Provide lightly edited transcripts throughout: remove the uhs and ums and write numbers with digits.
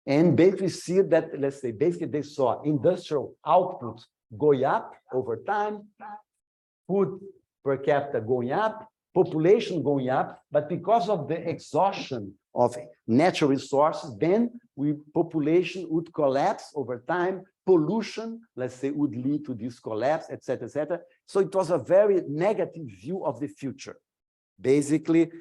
And basically see that, let's say, basically they saw industrial output going up over time, food per capita going up, population going up, but because of the exhaustion of natural resources, then population would collapse over time, pollution, let's say, would lead to this collapse, et cetera, et cetera. So it was a very negative view of the future. Basically,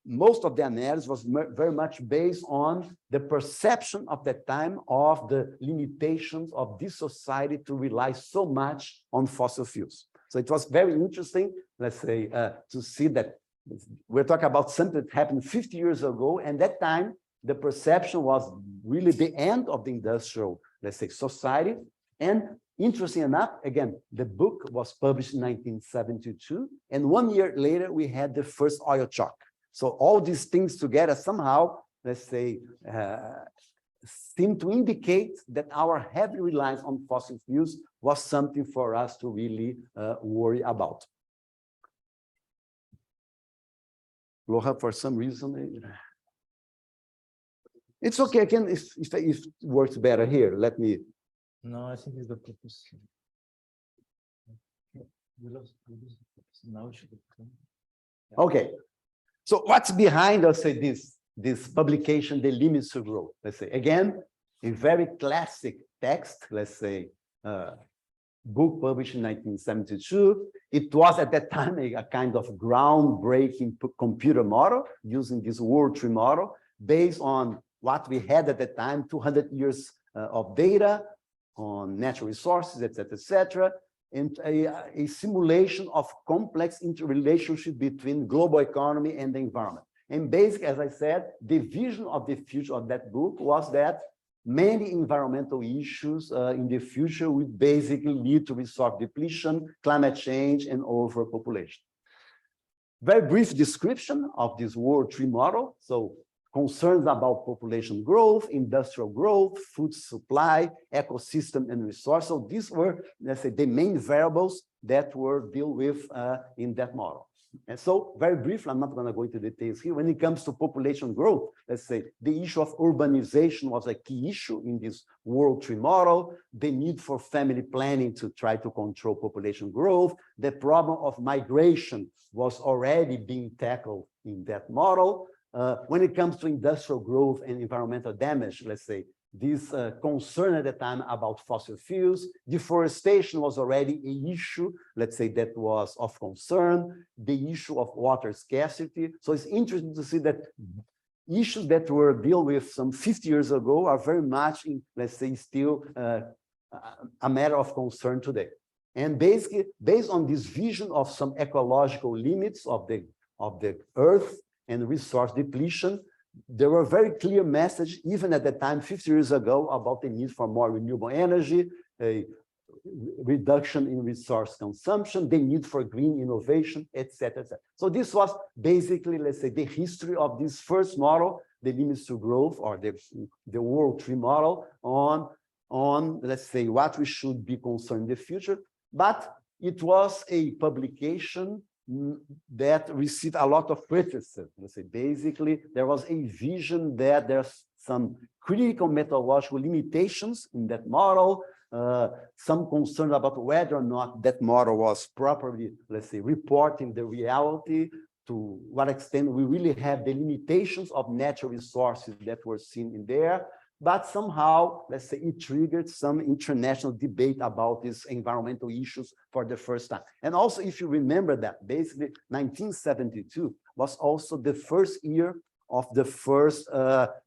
most of the analysis was very much based on the perception of that time of the limitations of this society to rely so much on fossil fuels. So it was very interesting, let's say, to see that we're talking about something that happened 50 years ago, and that time the perception was really the end of the industrial, let's say, society. And interesting enough, again, the book was published in 1972, and 1 year later we had the first oil shock. So all these things together somehow, let's say, seem to indicate that our heavy reliance on fossil fuels was something for us to really worry about. Loha, for some reason, it's okay. I can, if it works better here, let me. No, I think it's the purpose. Okay. So what's behind, let's say, this publication, The Limits to Growth? Let's say, again, a very classic text, let's say, book published in 1972. It was at that time a kind of groundbreaking computer model using this world tree model based on what we had at the time, 200 years of data on natural resources, et cetera, et cetera, and a simulation of complex interrelationship between global economy and the environment. And basically, as I said, the vision of the future of that book was that many environmental issues in the future would basically lead to resource depletion, climate change, and overpopulation. Very brief description of this world tree model. So concerns about population growth, industrial growth, food supply, ecosystem, and resource. So these were, let's say, the main variables that were dealt with in that model. And so, very briefly, I'm not going to go into details here. When it comes to population growth, let's say the issue of urbanization was a key issue in this world tree model, the need for family planning to try to control population growth, the problem of migration was already being tackled in that model. When it comes to industrial growth and environmental damage, let's say, this concern at the time about fossil fuels, deforestation was already an issue, let's say, that was of concern, the issue of water scarcity. So it's interesting to see that issues that were dealt with some 50 years ago are very much, let's say, still a matter of concern today. And basically, based on this vision of some ecological limits of the Earth, and resource depletion, there were very clear messages, even at the time, 50 years ago, about the need for more renewable energy, a reduction in resource consumption, the need for green innovation, et cetera, et cetera. So this was basically, let's say, the history of this first model, the limits to growth, or the world tree model, on, let's say, what we should be concerned in the future. But it was a publication that received a lot of criticism. Let's say, basically, there was a vision that there's some critical methodological limitations in that model, some concern about whether or not that model was properly, let's say, reporting the reality, to what extent we really have the limitations of natural resources that were seen in there. but somehow, let's say, it triggered some international debate about these environmental issues for the first time. And also, if you remember that, basically, 1972 was also the first year of the first,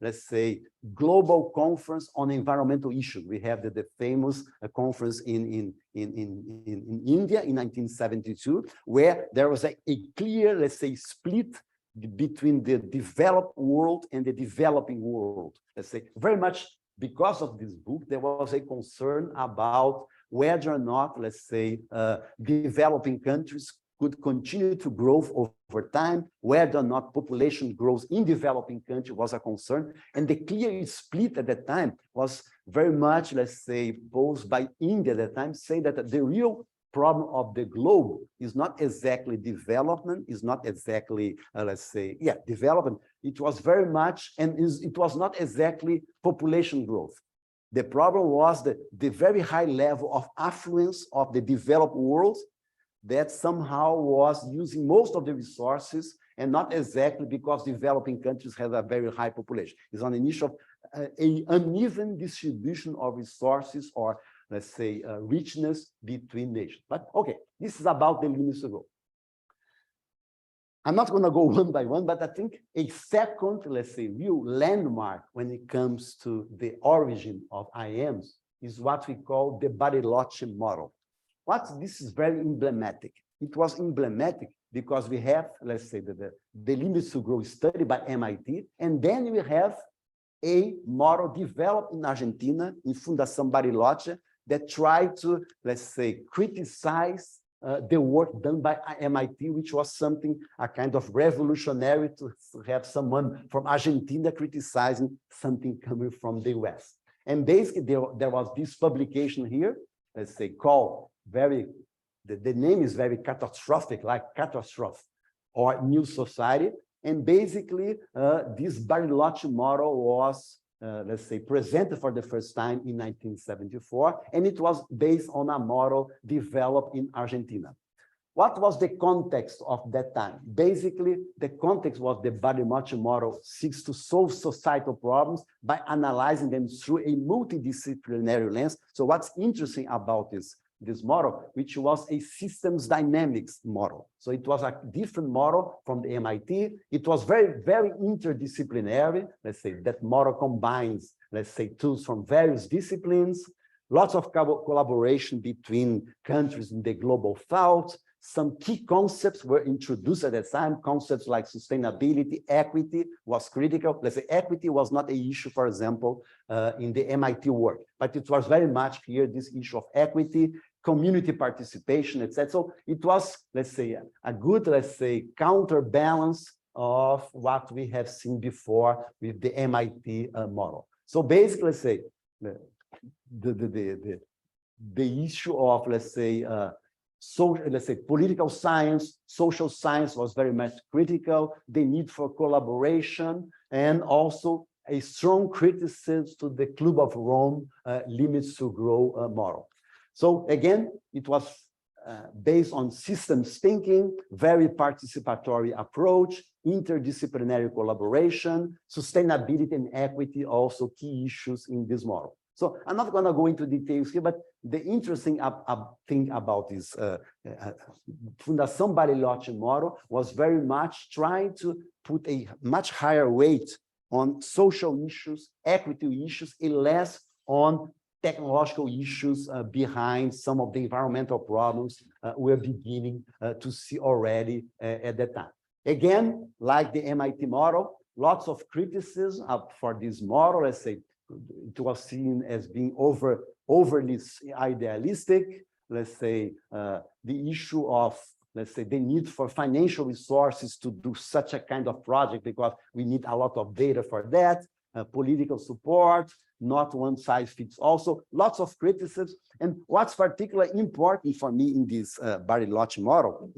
let's say, global conference on environmental issues. We have the famous conference in India in 1972, where there was a clear, let's say, split between the developed world and the developing world. Let's say, very much because of this book, there was a concern about whether or not, let's say, developing countries could continue to grow over time, whether or not population growth in developing countries was a concern. And the clear split at that time was very much, let's say, posed by India at that time, saying that the real problem of the globe is not exactly development, is not exactly, let's say, development. It was very much, and it was not exactly population growth. The problem was the very high level of affluence of the developed world that somehow was using most of the resources, and not exactly because developing countries have a very high population. It's on an issue of an uneven distribution of resources, or let's say richness between nations. But okay, this is about the limits of growth. I'm not going to go one by one, but I think a second, let's say, real landmark when it comes to the origin of IAMs is what we call the Bariloche model. This is very emblematic. It was emblematic because we have, let's say, the limits to growth study by MIT, and then we have a model developed in Argentina, in Fundación Bariloche, that tried to, let's say, criticize the work done by MIT, which was something, a kind of revolutionary to have someone from Argentina criticizing something coming from the US. And basically, there was this publication here, let's say, called the name is very catastrophic, like catastrophe or new society. And basically, this Bariloche model was, let's say, presented for the first time in 1974, and it was based on a model developed in Argentina. What was the context of that time? Basically, the context was the Bariloche model seeks to solve societal problems by analyzing them through a multidisciplinary lens. So what's interesting about this model, which was a systems dynamics model. So it was a different model from the MIT. It was very, very interdisciplinary. Let's say that model combines, let's say, tools from various disciplines, lots of collaboration between countries in the global south. Some key concepts were introduced at that time. Concepts like sustainability, equity was critical. Let's say equity was not an issue, for example, in the MIT work, but it was very much here, this issue of equity, community participation, etc. So it was, let's say, a good, let's say, counterbalance of what we have seen before with the MIT model. So basically, let's say, the issue of, let's say, political science, social science was very much critical, the need for collaboration, and also a strong criticism to the Club of Rome limits to grow model. So again, it was based on systems thinking, very participatory approach, interdisciplinary collaboration, sustainability and equity, also key issues in this model. So I'm not going to go into details here, but the interesting thing about this Fundación Bariloche model was very much trying to put a much higher weight on social issues, equity issues, and less on technological issues behind some of the environmental problems we're beginning to see already at that time. Again, like the MIT model, lots of criticism for this model. Let's say it was seen as being overly idealistic. Let's say the issue of, let's say, the need for financial resources to do such a kind of project, because we need a lot of data for that, political support, not one size fits all. So lots of criticisms. And what's particularly important for me in this Bariloche model,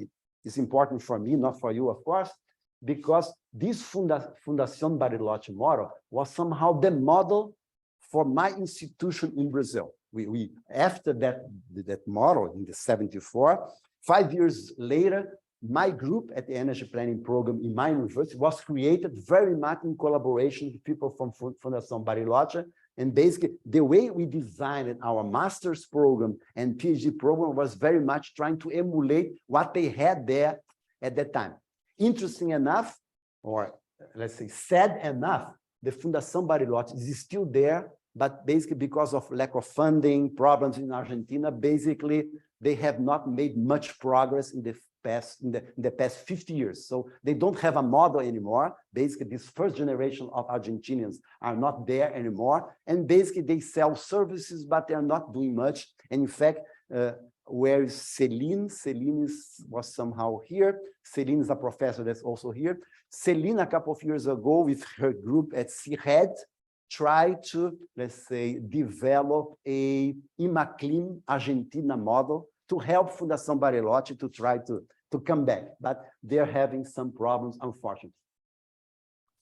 it's important for me, not for you, of course, because this Fundación Bariloche model was somehow the model for my institution in Brazil. We after that model in the 74, 5 years later, my group at the Energy Planning Program in my university was created very much in collaboration with people from Fundación Bariloche, And basically, the way we designed our master's program and PhD program was very much trying to emulate what they had there at that time. Interesting enough, or let's say sad enough, the Fundação Bariloche is still there, but basically because of lack of funding, problems in Argentina, basically they have not made much progress in the past 50 years. So they don't have a model anymore. Basically, this first generation of Argentinians are not there anymore. And basically they sell services, but they're not doing much. And in fact, where is Celine? Celine was somehow here. Celine is a professor that's also here. Celine, a couple of years ago, with her group at CIRED, tried to, let's say, develop a IMACLIM Argentina model to help Fundação Bariloche to try to come back, but they're having some problems, unfortunately.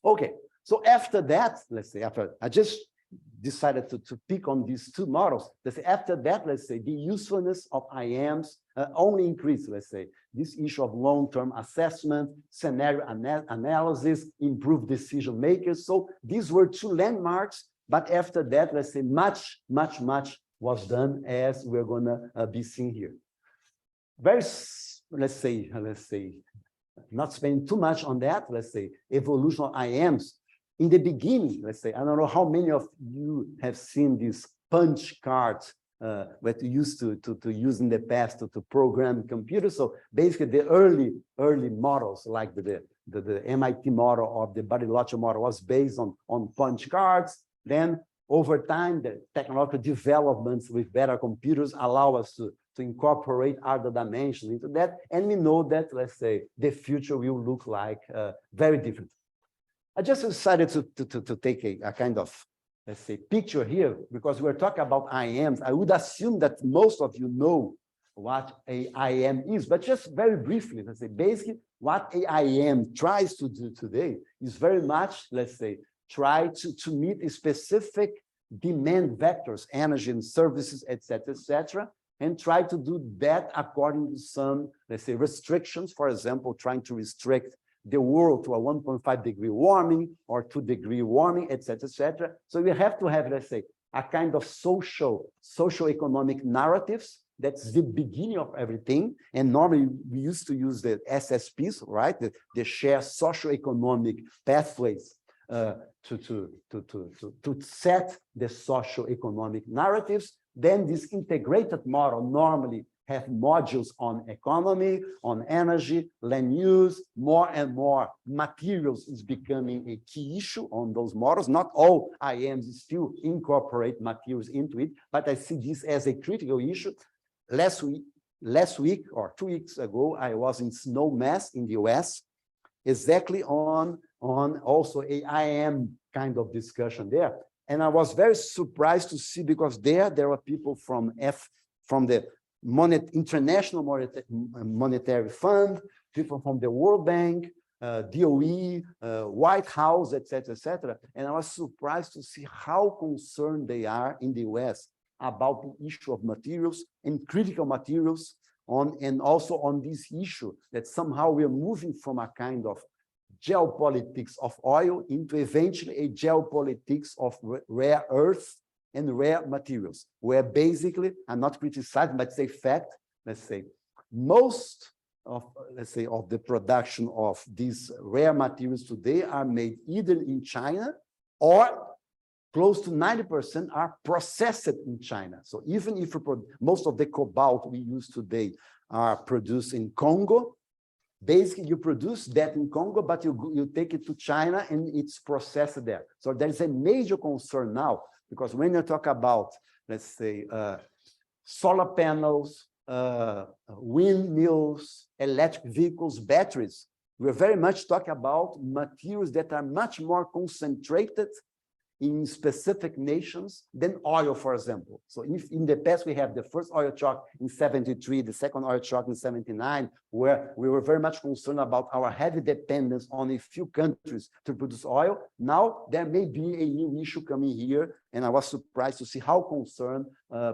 Okay, so after that, let's say, after I just decided to pick on these two models, let's say, after that, let's say, the usefulness of IAMs only increased, let's say, this issue of long-term assessment, scenario analysis, improved decision makers. So these were two landmarks, but after that, let's say, much was done, as we're gonna be seeing here. Very, let's say, not spending too much on that, let's say, evolution of IAMs. In the beginning, let's say, I don't know how many of you have seen these punch cards that you used to use in the past to program computers. So basically, the early models, like the MIT model or the Bariloche model, was based on punch cards. Then over time, the technological developments with better computers allow us to incorporate other dimensions into that. And we know that, let's say, the future will look like very different. I just decided to take a kind of, let's say, picture here, because we're talking about IAMs. I would assume that most of you know what a IAM is, but just very briefly, let's say, basically what a IAM tries to do today is very much, let's say, try to meet a specific demand vectors, energy and services, et cetera, and try to do that according to some, let's say, restrictions. For example, trying to restrict the world to a 1.5 degree warming or 2 degree warming, et cetera. So we have to have, let's say, a kind of socio-economic narratives. That's the beginning of everything. And normally we used to use the SSPs, right? The shared socio-economic pathways to set the socio-economic narratives. Then this integrated model normally have modules on economy, on energy, land use. More and more materials is becoming a key issue on those models. Not all IAMs still incorporate materials into it, but I see this as a critical issue. Last week or 2 weeks ago, I was in Snowmass in the US, exactly on also a IAM kind of discussion there. And I was very surprised to see, because there were people from the International Monetary Fund, people from the World Bank, DOE, White House, et cetera. And I was surprised to see how concerned they are in the US about the issue of materials and critical materials, and also on this issue that somehow we're moving from a kind of geopolitics of oil into eventually a geopolitics of rare earths and rare materials, where basically, I'm not criticizing, but it's a fact, let's say, most of, let's say, of the production of these rare materials today are made either in China, or close to 90% are processed in China. So even if most of the cobalt we use today are produced in Congo, basically you produce that in Congo, but you take it to China and it's processed there. So there's a major concern now, because when you talk about, let's say, solar panels, windmills, electric vehicles, batteries, we're very much talking about materials that are much more concentrated in specific nations than oil, for example. So if in the past we have the first oil shock in 73, the second oil shock in 79, where we were very much concerned about our heavy dependence on a few countries to produce oil, now there may be a new issue coming here and I was surprised to see how concerned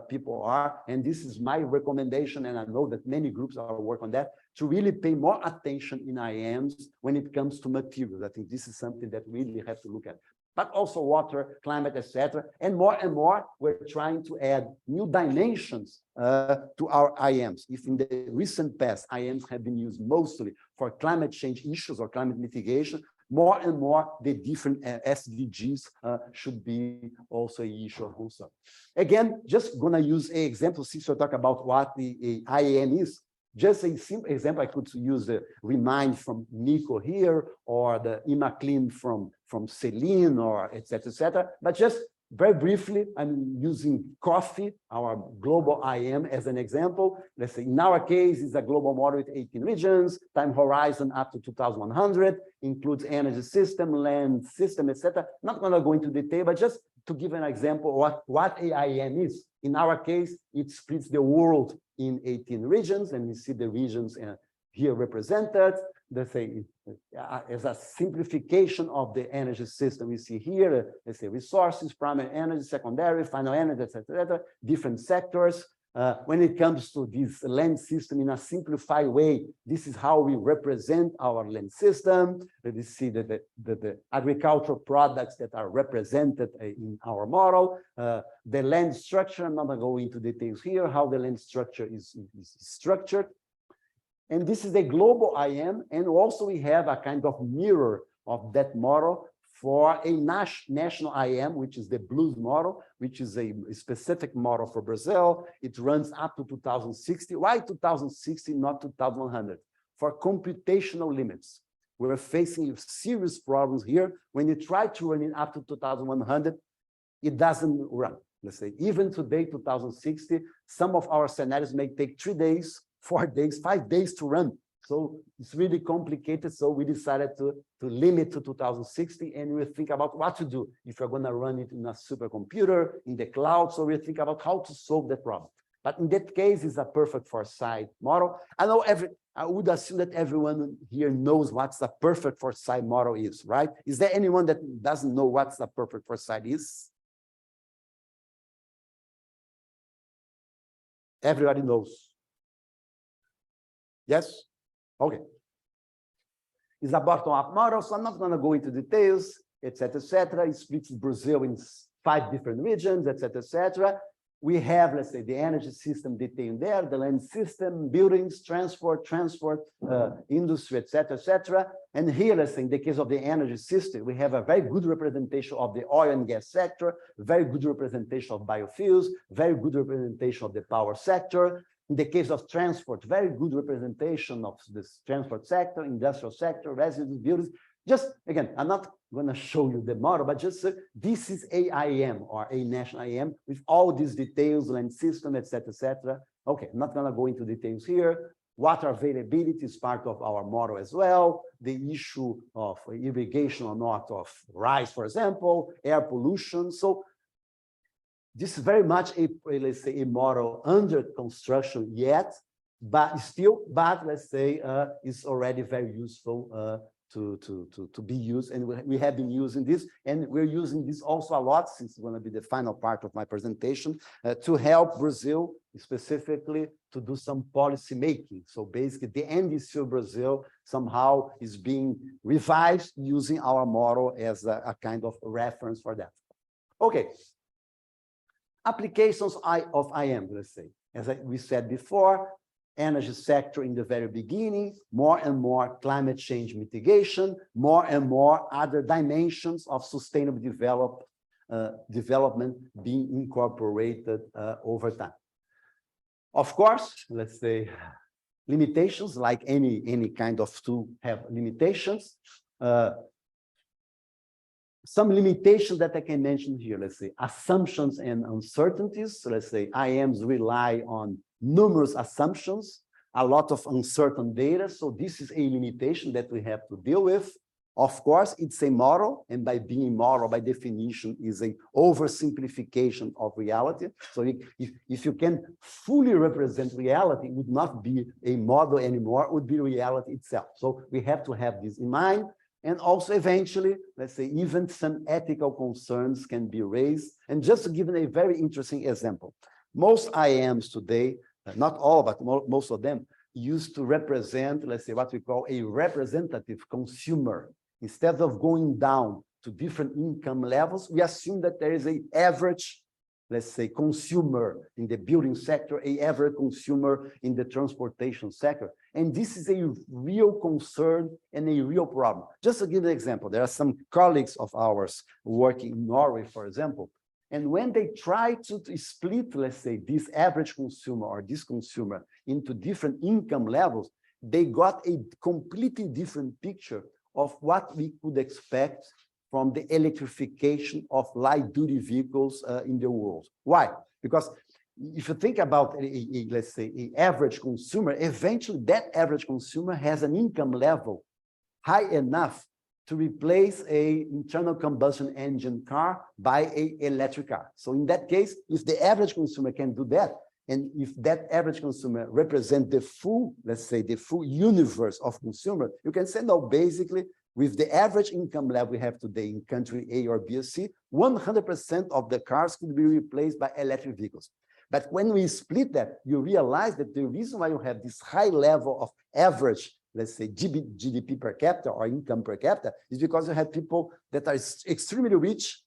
people are. And this is my recommendation, and I know that many groups are working on that, to really pay more attention in IAMs when it comes to materials. I think this is something that we really have to look at. But also water, climate, etc. And more, we're trying to add new dimensions to our IAMs. If in the recent past, IAMs have been used mostly for climate change issues or climate mitigation, more and more the different SDGs should be also an issue of concern. Again, just gonna use an example since we talk about what the IAM is. Just a simple example, I could use the Remind from Nico here, or the ImaClean from Celine, or et cetera, but just very briefly, I'm using coffee, our global IAM, as an example. Let's say in our case, it's a global model with 18 regions, time horizon up to 2100, includes energy system, land system, etc. Not going to go into detail, but just to give an example of what IAM is. In our case, it splits the world in 18 regions, and we see the regions here represented. Let's say as a simplification of the energy system, we see here, let's say resources, primary energy, secondary, final energy, etc., different sectors. When it comes to this land system in a simplified way, this is how we represent our land system. We see that the agricultural products that are represented in our model. The land structure, I'm not going to go into details here, how the land structure is structured. And this is a global IAM, and also we have a kind of mirror of that model for a national IAM, which is the Blues model, which is a specific model for Brazil. It runs up to 2060. Why 2060, not 2100? For computational limits. We're facing serious problems here. When you try to run it up to 2100, it doesn't run. Let's say, even today, 2060, some of our scenarios may take 3 days, 4 days, 5 days to run. So it's really complicated. So we decided to limit to 2060, and we think about what to do if you're going to run it in a supercomputer, in the cloud. So we think about how to solve that problem. But in that case, it's a perfect foresight model. I would assume that everyone here knows what the perfect foresight model is, right? Is there anyone that doesn't know what the perfect foresight is? Everybody knows. Yes? Okay. It's a bottom-up model, so I'm not going to go into details, et cetera. It splits Brazil in 5 different regions, et cetera. We have, let's say, the energy system detailed there, the land system, buildings, transport, industry, et cetera. And here, let's say, in the case of the energy system, we have a very good representation of the oil and gas sector, very good representation of biofuels, very good representation of the power sector. In the case of transport, very good representation of this transport sector, industrial sector, residential buildings. Just, again, I'm not going to show you the model, but just this is a IAM or a national IAM with all these details, land system, et cetera. Okay, I'm not going to go into details here. Water availability is part of our model as well. The issue of irrigation or not of rice, for example, air pollution. So this is very much let's say, a model under construction yet, but let's say, it's already very useful to be used. And we have been using this, and we're using this also a lot, since it's going to be the final part of my presentation, to help Brazil specifically to do some policy making. So basically, the end is still Brazil somehow is being revised using our model as a kind of reference for that. Okay. Applications of IAM, let's say, as we said before, energy sector in the very beginning, more and more climate change mitigation, more and more other dimensions of sustainable development being incorporated over time. Of course, let's say, limitations, like any kind of tool have limitations. Some limitations that I can mention here, let's say, assumptions and uncertainties. So let's say IAMs rely on numerous assumptions, a lot of uncertain data. So this is a limitation that we have to deal with. Of course, it's a model, and by being model, by definition, is an oversimplification of reality. So if you can fully represent reality, it would not be a model anymore, it would be reality itself. So we have to have this in mind. And also eventually, let's say, even some ethical concerns can be raised. And just to give a very interesting example, most IAMs today, not all, but most of them, used to represent, let's say, what we call a representative consumer. Instead of going down to different income levels, we assume that there is an average, let's say, consumer in the building sector, an average consumer in the transportation sector. And this is a real concern and a real problem. Just to give an example, there are some colleagues of ours working in Norway, for example, and when they try to split, let's say, this average consumer or this consumer into different income levels, they got a completely different picture of what we could expect from the electrification of light-duty vehicles in the world. Why? Because if you think about, let's say, an average consumer, eventually that average consumer has an income level high enough to replace an internal combustion engine car by an electric car. So in that case, if the average consumer can do that, and if that average consumer represents the full, let's say, the full universe of consumer, you can say, no, basically, with the average income level we have today in country A or B or C, 100% of the cars could be replaced by electric vehicles. But when we split that, you realize that the reason why you have this high level of average, let's say, GDP per capita or income per capita is because you have people that are extremely rich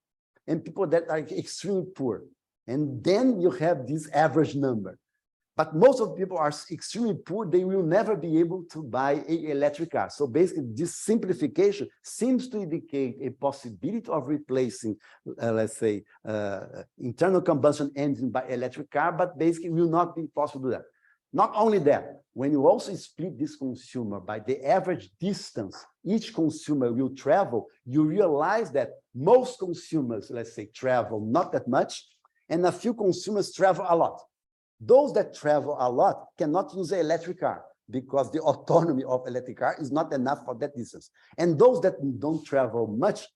and people that are extremely poor. And then you have this average number. But most of the people are extremely poor. They will never be able to buy an electric car. So basically, this simplification seems to indicate a possibility of replacing, let's say, internal combustion engine by electric car, but basically will not be possible to do that. Not only that, when you also split this consumer by the average distance each consumer will travel, you realize that most consumers, let's say, travel not that much, and a few consumers travel a lot. Those that travel a lot cannot use an electric car because the autonomy of electric car is not enough for that distance. And those that don't travel much,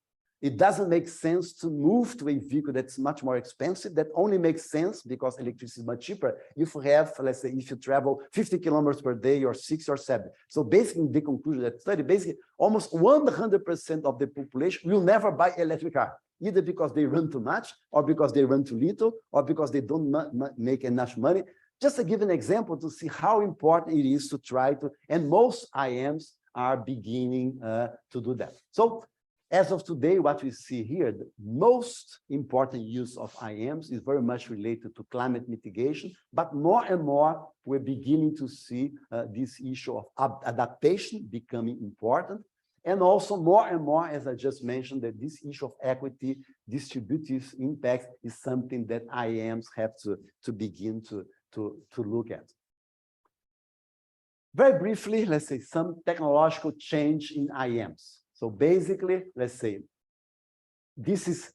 it doesn't make sense to move to a vehicle that's much more expensive. That only makes sense because electricity is much cheaper if you have, let's say, if you travel 50 kilometers per day or 6 or 7. So basically, the conclusion of that study, basically, almost 100% of the population will never buy an electric car, either because they run too much, or because they run too little, or because they don't make enough money. Just to give an example to see how important it is to try to, and most IAMs are beginning to do that. So as of today, what we see here, the most important use of IAMs is very much related to climate mitigation, but more and more, we're beginning to see this issue of adaptation becoming important. And also more and more, as I just mentioned, that this issue of equity, distributive impact is something that IAMs have to begin to look at. Very briefly, let's say some technological change in IAMs. So basically, let's say, this is,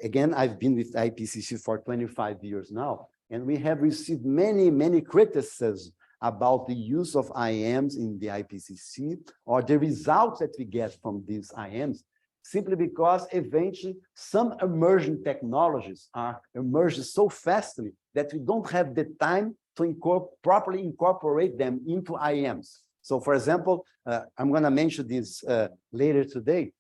again, I've been with IPCC for 25 years now, and we have received many criticisms about the use of IAMs in the IPCC or the results that we get from these IAMs, simply because eventually some emerging technologies are emerging so fastly that we don't have the time to properly incorporate them into IAMs. So for example, I'm going to mention this later today,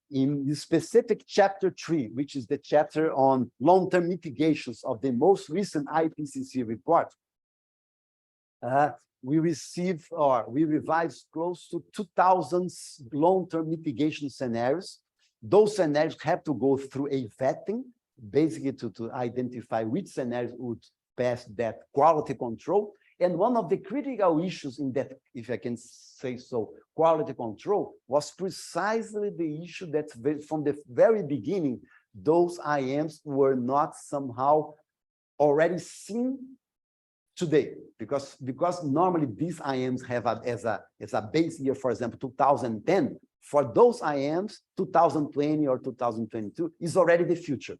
in the specific chapter 3, which is the chapter on long-term mitigations of the most recent IPCC report, we revised close to 2,000 long-term mitigation scenarios. Those scenarios have to go through a vetting, basically to identify which scenarios would pass that quality control. And one of the critical issues in that, if I can say so, quality control, was precisely the issue that from the very beginning, those IAMs were not somehow already seen today, because normally these IAMs have as a base year, for example, 2010. For those IAMs, 2020 or 2022 is already the future.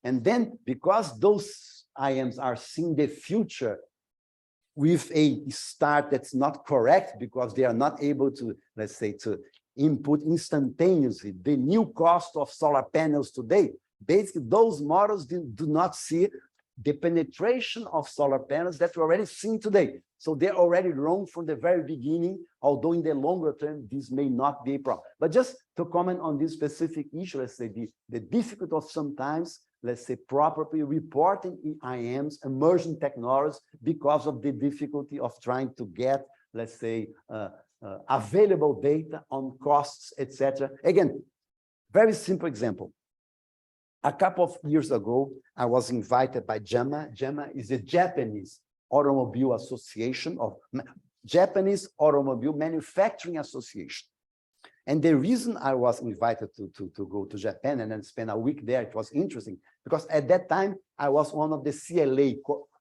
And then because those IAMs are seeing the future with a start that's not correct, because they are not able to, let's say, to input instantaneously the new cost of solar panels today, basically those models do not see the penetration of solar panels that we're already seeing today. So they're already wrong from the very beginning, although in the longer term, this may not be a problem. But just to comment on this specific issue, let's say the difficulty of sometimes, let's say, properly reporting IAMs, emerging technologies, because of the difficulty of trying to get, let's say, available data on costs, etc. Again, very simple example. A couple of years ago, I was invited by JAMA. JAMA is the Japanese Automobile Association of Japanese Automobile Manufacturing Association. And the reason I was invited to go to Japan and then spend a week there, it was interesting, because at that time, I was one of the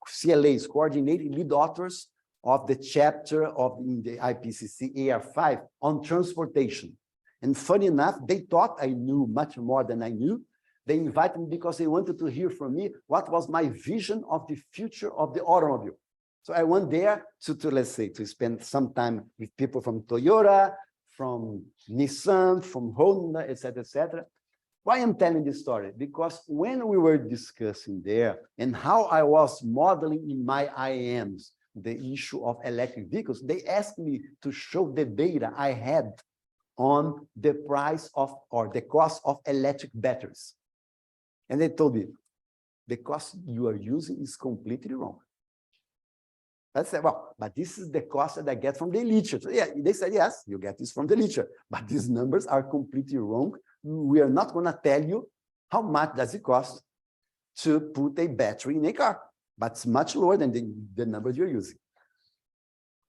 CLAs, coordinating lead authors of the chapter of the IPCC AR5 on transportation. And funny enough, they thought I knew much more than I knew. They invited me because they wanted to hear from me what was my vision of the future of the automobile. So I went there to let's say, to spend some time with people from Toyota, from Nissan, from Honda, etc., etc. Why I'm telling this story? Because when we were discussing there and how I was modeling in my IAMs the issue of electric vehicles, they asked me to show the data I had on the price of, or the cost of electric batteries. And they told me, the cost you are using is completely wrong. I said, well, but this is the cost that I get from the literature. So yeah, they said, yes, you get this from the literature, but these numbers are completely wrong. We are not going to tell you how much does it cost to put a battery in a car, but it's much lower than the numbers you're using.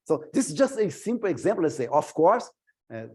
So this is just a simple example. Let's say, of course,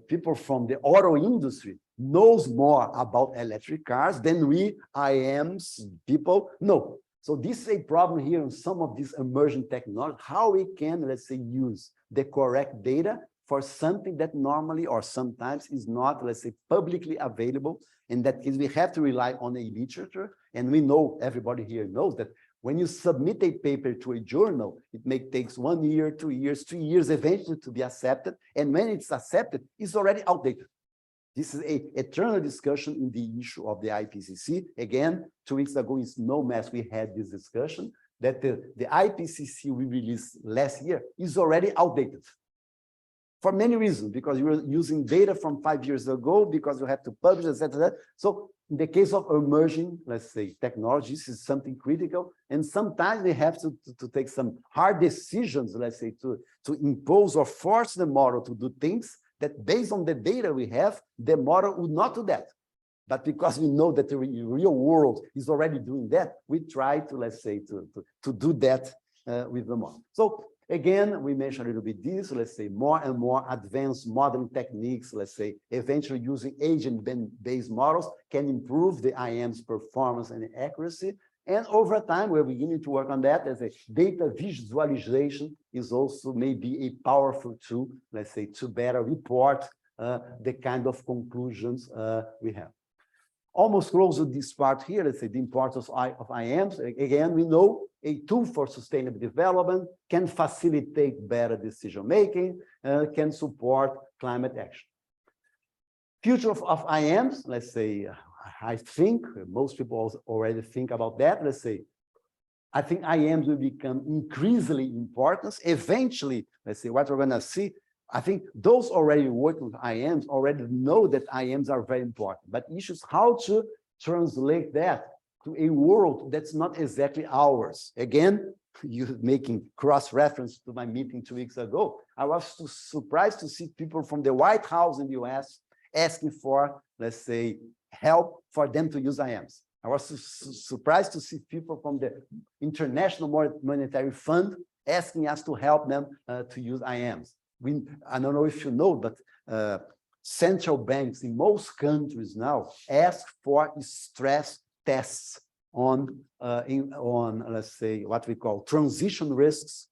people from the auto industry knows more about electric cars than we IAMs people know. So this is a problem here in some of these emerging technologies, how we can, let's say, use the correct data for something that normally or sometimes is not, let's say, publicly available. In that case, we have to rely on a literature. And we know, everybody here knows that when you submit a paper to a journal, it takes 1 year, 2 years, 3 years eventually to be accepted. And when it's accepted, it's already outdated. This is an eternal discussion in the issue of the IPCC. Again, 2 weeks ago, it's no mess, we had this discussion that the IPCC we released last year is already outdated. For many reasons, because you were using data from 5 years ago, because you have to publish, etc. So in the case of emerging, let's say, technologies, this is something critical. And sometimes we have to take some hard decisions, let's say, to impose or force the model to do things that based on the data we have, the model would not do that. But because we know that the real world is already doing that, we try to, let's say, to do that with the model. So again, we mentioned a little bit this, let's say, more and more advanced modeling techniques, let's say, eventually using agent-based models can improve the IAM's performance and accuracy. And over time, we're beginning to work on that as a data visualization is also maybe a powerful tool, let's say, to better report the kind of conclusions we have. Almost close to this part here, let's say the importance of IAMs. Again, we know a tool for sustainable development can facilitate better decision-making, can support climate action. Future of IAMs, let's say, I think most people already think about that. Let's say, I think IAMs will become increasingly important. Eventually, let's say what we're going to see, I think those already working with IAMs already know that IAMs are very important, but issues how to translate that to a world that's not exactly ours. Again, you making cross-reference to my meeting 2 weeks ago, I was surprised to see people from the White House in the US asking for, let's say, help for them to use IAMs. I was surprised to see people from the International Monetary Fund asking us to help them to use IAMs. I don't know if you know, but central banks in most countries now ask for stress tests on let's say, what we call transition risks,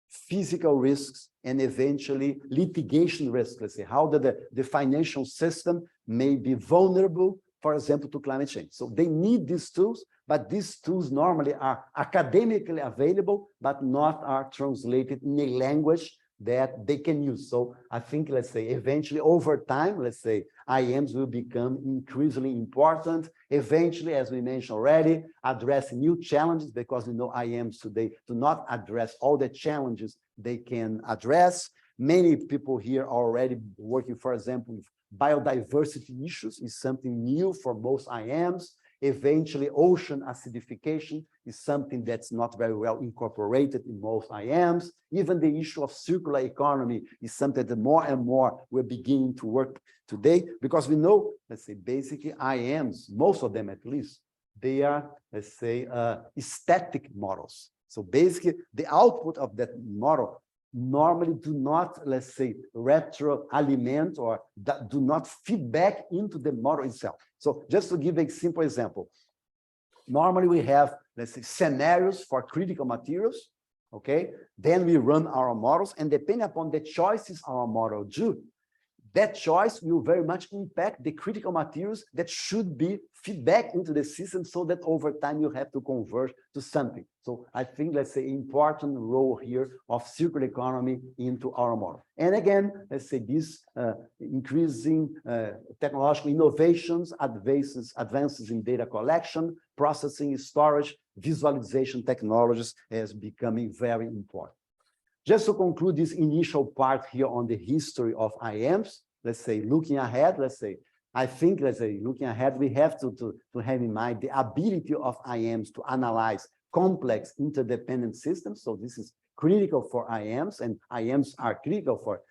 physical risks, and eventually litigation risks. Let's say how the financial system may be vulnerable, for example, to climate change. So they need these tools, but these tools normally are academically available, but not are translated in a language that they can use. So I think, let's say, eventually over time, let's say, IAMs will become increasingly important. Eventually, as we mentioned already, address new challenges, because we know IAMs today do not address all the challenges they can address. Many people here are already working, for example, with biodiversity issues is something new for most IAMs. Eventually, ocean acidification is something that's not very well incorporated in most IAMs. Even the issue of circular economy is something that more and more we're beginning to work today, because we know, let's say, basically IAMs, most of them at least, they are, let's say, static models. So basically, the output of that model normally do not, let's say, retroalimент or do not feed back into the model itself. So just to give a simple example, normally we have, let's say, scenarios for critical materials, okay? Then we run our models, and depending upon the choices our model do, that choice will very much impact the critical materials that should be feedback into the system, so that over time you have to convert to something. So I think, let's say, important role here of circular economy into our model. And again, let's say this increasing technological innovations, advances in data collection, processing, storage, visualization technologies is becoming very important. Just to conclude this initial part here on the history of IAMs, let's say, looking ahead, let's say, I think, let's say, looking ahead, we have to have in mind the ability of IAMs to analyze complex interdependent systems. So this is critical for IAMs, and IAMs are critical for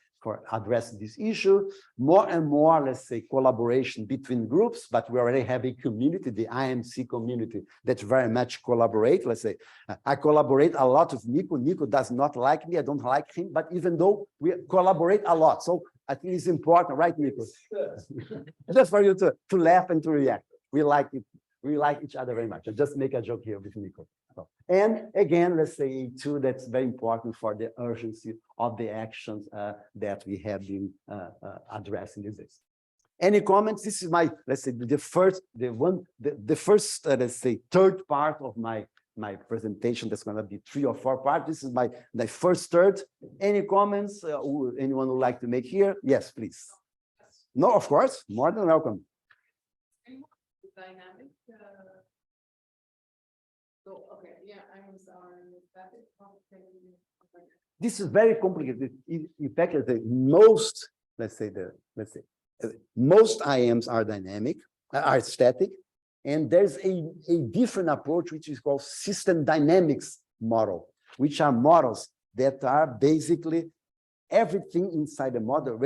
addressing this issue. More and more, let's say, collaboration between groups, but we already have a community, the IMC community, that very much collaborate. Let's say, I collaborate a lot with Nico. Nico does not like me, I don't like him, but even though we collaborate a lot, so I think it's important, right, Nico? Just for you to laugh and to react. We like it. We like each other very much. I just make a joke here with Nico. And again, let's say, too, that's very important for the urgency of the actions that we have been addressing these days. Any comments? This is my, let's say, the first, let's say, third part of my presentation. That's going to be 3 or 4 parts. This is my first third. Any comments? Anyone would like to make here? Yes, please. No, of course, more than welcome. Dynamic. So, okay, yeah, I'm sorry. This is very complicated. In fact, most, let's say, most IAMs are dynamic, are static, and there's a different approach which is called system dynamics model, which are models that are basically everything inside the model,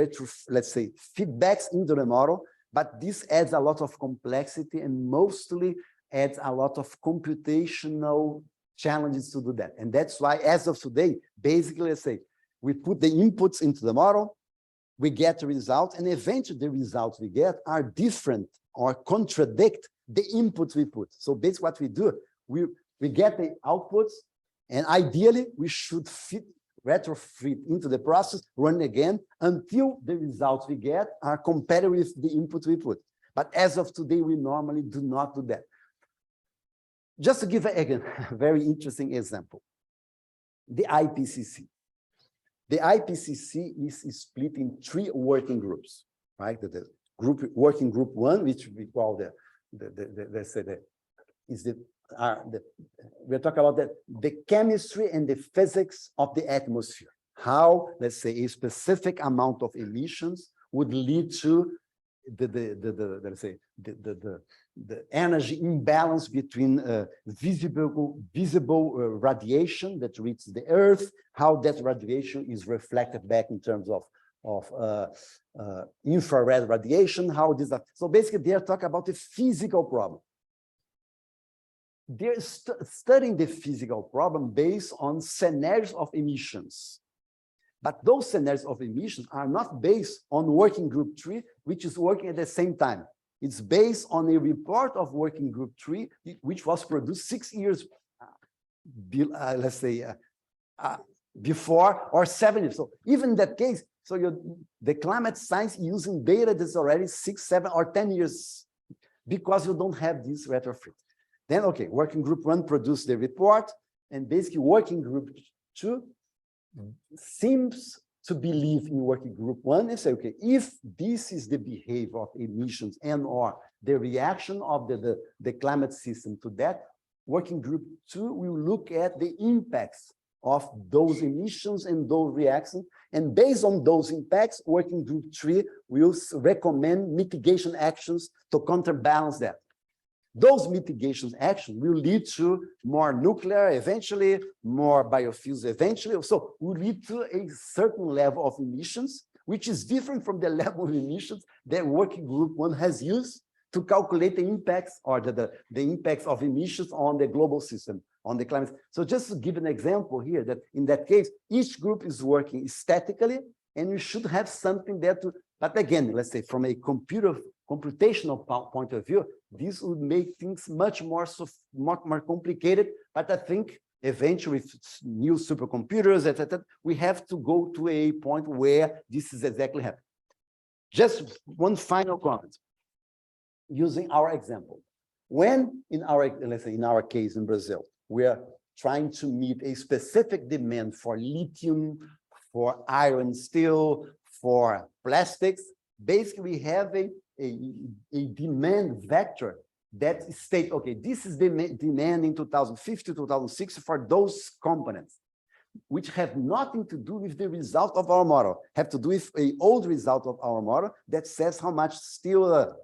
let's say, feedbacks into the model, but this adds a lot of complexity and mostly adds a lot of computational challenges to do that. And that's why, as of today, basically, let's say, we put the inputs into the model, we get the results, and eventually the results we get are different or contradict the inputs we put. So basically what we do, we get the outputs, and ideally we should retrofit into the process, run again until the results we get are compatible with the input we put. But as of today, we normally do not do that. Just to give, again, a very interesting example, the IPCC. The IPCC is split in 3 working groups, right? The working group 1, which we call we're talking about the chemistry and the physics of the atmosphere. How, let's say, a specific amount of emissions would lead to the energy imbalance between visible radiation that reaches the Earth, how that radiation is reflected back in terms of infrared radiation, how this. So basically, they are talking about the physical problem. They're studying the physical problem based on scenarios of emissions. But those scenarios of emissions are not based on working group 3, which is working at the same time. It's based on a report of working group 3, which was produced 6 years, let's say, before, or 7 years. So even in that case, so the climate science using data that's already 6, 7, or 10 years, because you don't have this retrofit. Then, okay, working group 1 produced the report, and basically working group 2 seems to believe in working group one and say, okay, if this is the behavior of emissions and or the reaction of the climate system to that, working group two will look at the impacts of those emissions and those reactions. And based on those impacts, working group three will recommend mitigation actions to counterbalance that. Those mitigation actions will lead to more nuclear eventually, more biofuels eventually. So will lead to a certain level of emissions, which is different from the level of emissions that working group one has used to calculate the impacts or the impacts of emissions on the global system, on the climate. So just to give an example here, that in that case, each group is working statically, and we should have something there to, but again, let's say from a computational point of view, this would make things much more complicated. But I think eventually with new supercomputers, etc., we have to go to a point where this is exactly happening. Just one final comment. Using our example, when in our, let's say in our case in Brazil, we are trying to meet a specific demand for lithium, for iron, steel, for plastics, basically we have a demand vector that states, okay, this is the demand in 2050, 2060 for those components, which have nothing to do with the result of our model, have to do with an old result of our model that says how much steel.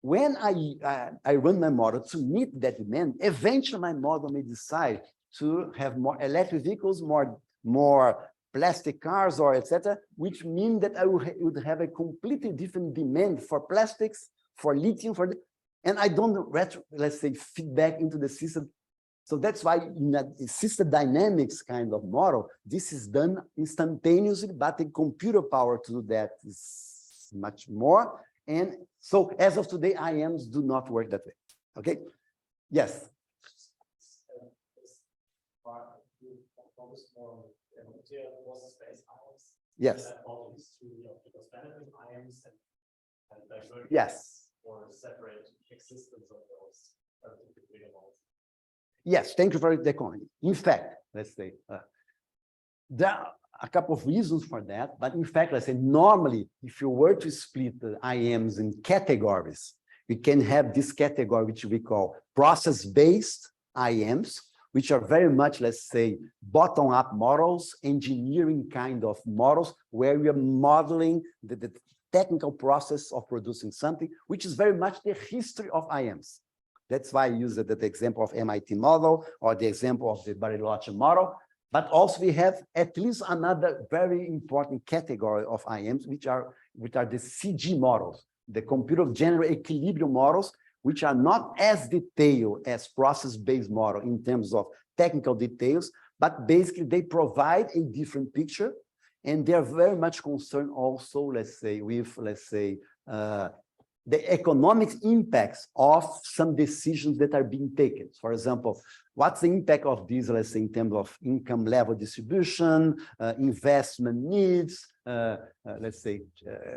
When I run my model to meet that demand, eventually my model may decide to have more electric vehicles, more plastic cars, or etc., which mean that I would have a completely different demand for plastics, for lithium, and I don't, let's say, feed back into the system. So that's why in a system dynamics kind of model, this is done instantaneously, but the computer power to do that is much more. And so as of today, IAMs do not work that way. Okay? Yes. Yes. Yes. Or separate existence of those. Yes, thank you for the comment. In fact, let's say, there are a couple of reasons for that, but in fact, let's say, normally, if you were to split the IAMs in categories, we can have this category, which we call process-based IAMs, which are very much, let's say, bottom-up models, engineering kind of models, where we are modeling the technical process of producing something, which is very much the history of IAMs. That's why I use the example of MIT model or the example of the Bariloche model. But also we have at least another very important category of IAMs, which are the CG models, the computer general equilibrium models, which are not as detailed as process-based model in terms of technical details, but basically they provide a different picture, and they're very much concerned also, let's say, with, let's say, the economic impacts of some decisions that are being taken. For example, what's the impact of this, let's say, in terms of income level distribution, investment needs, let's say,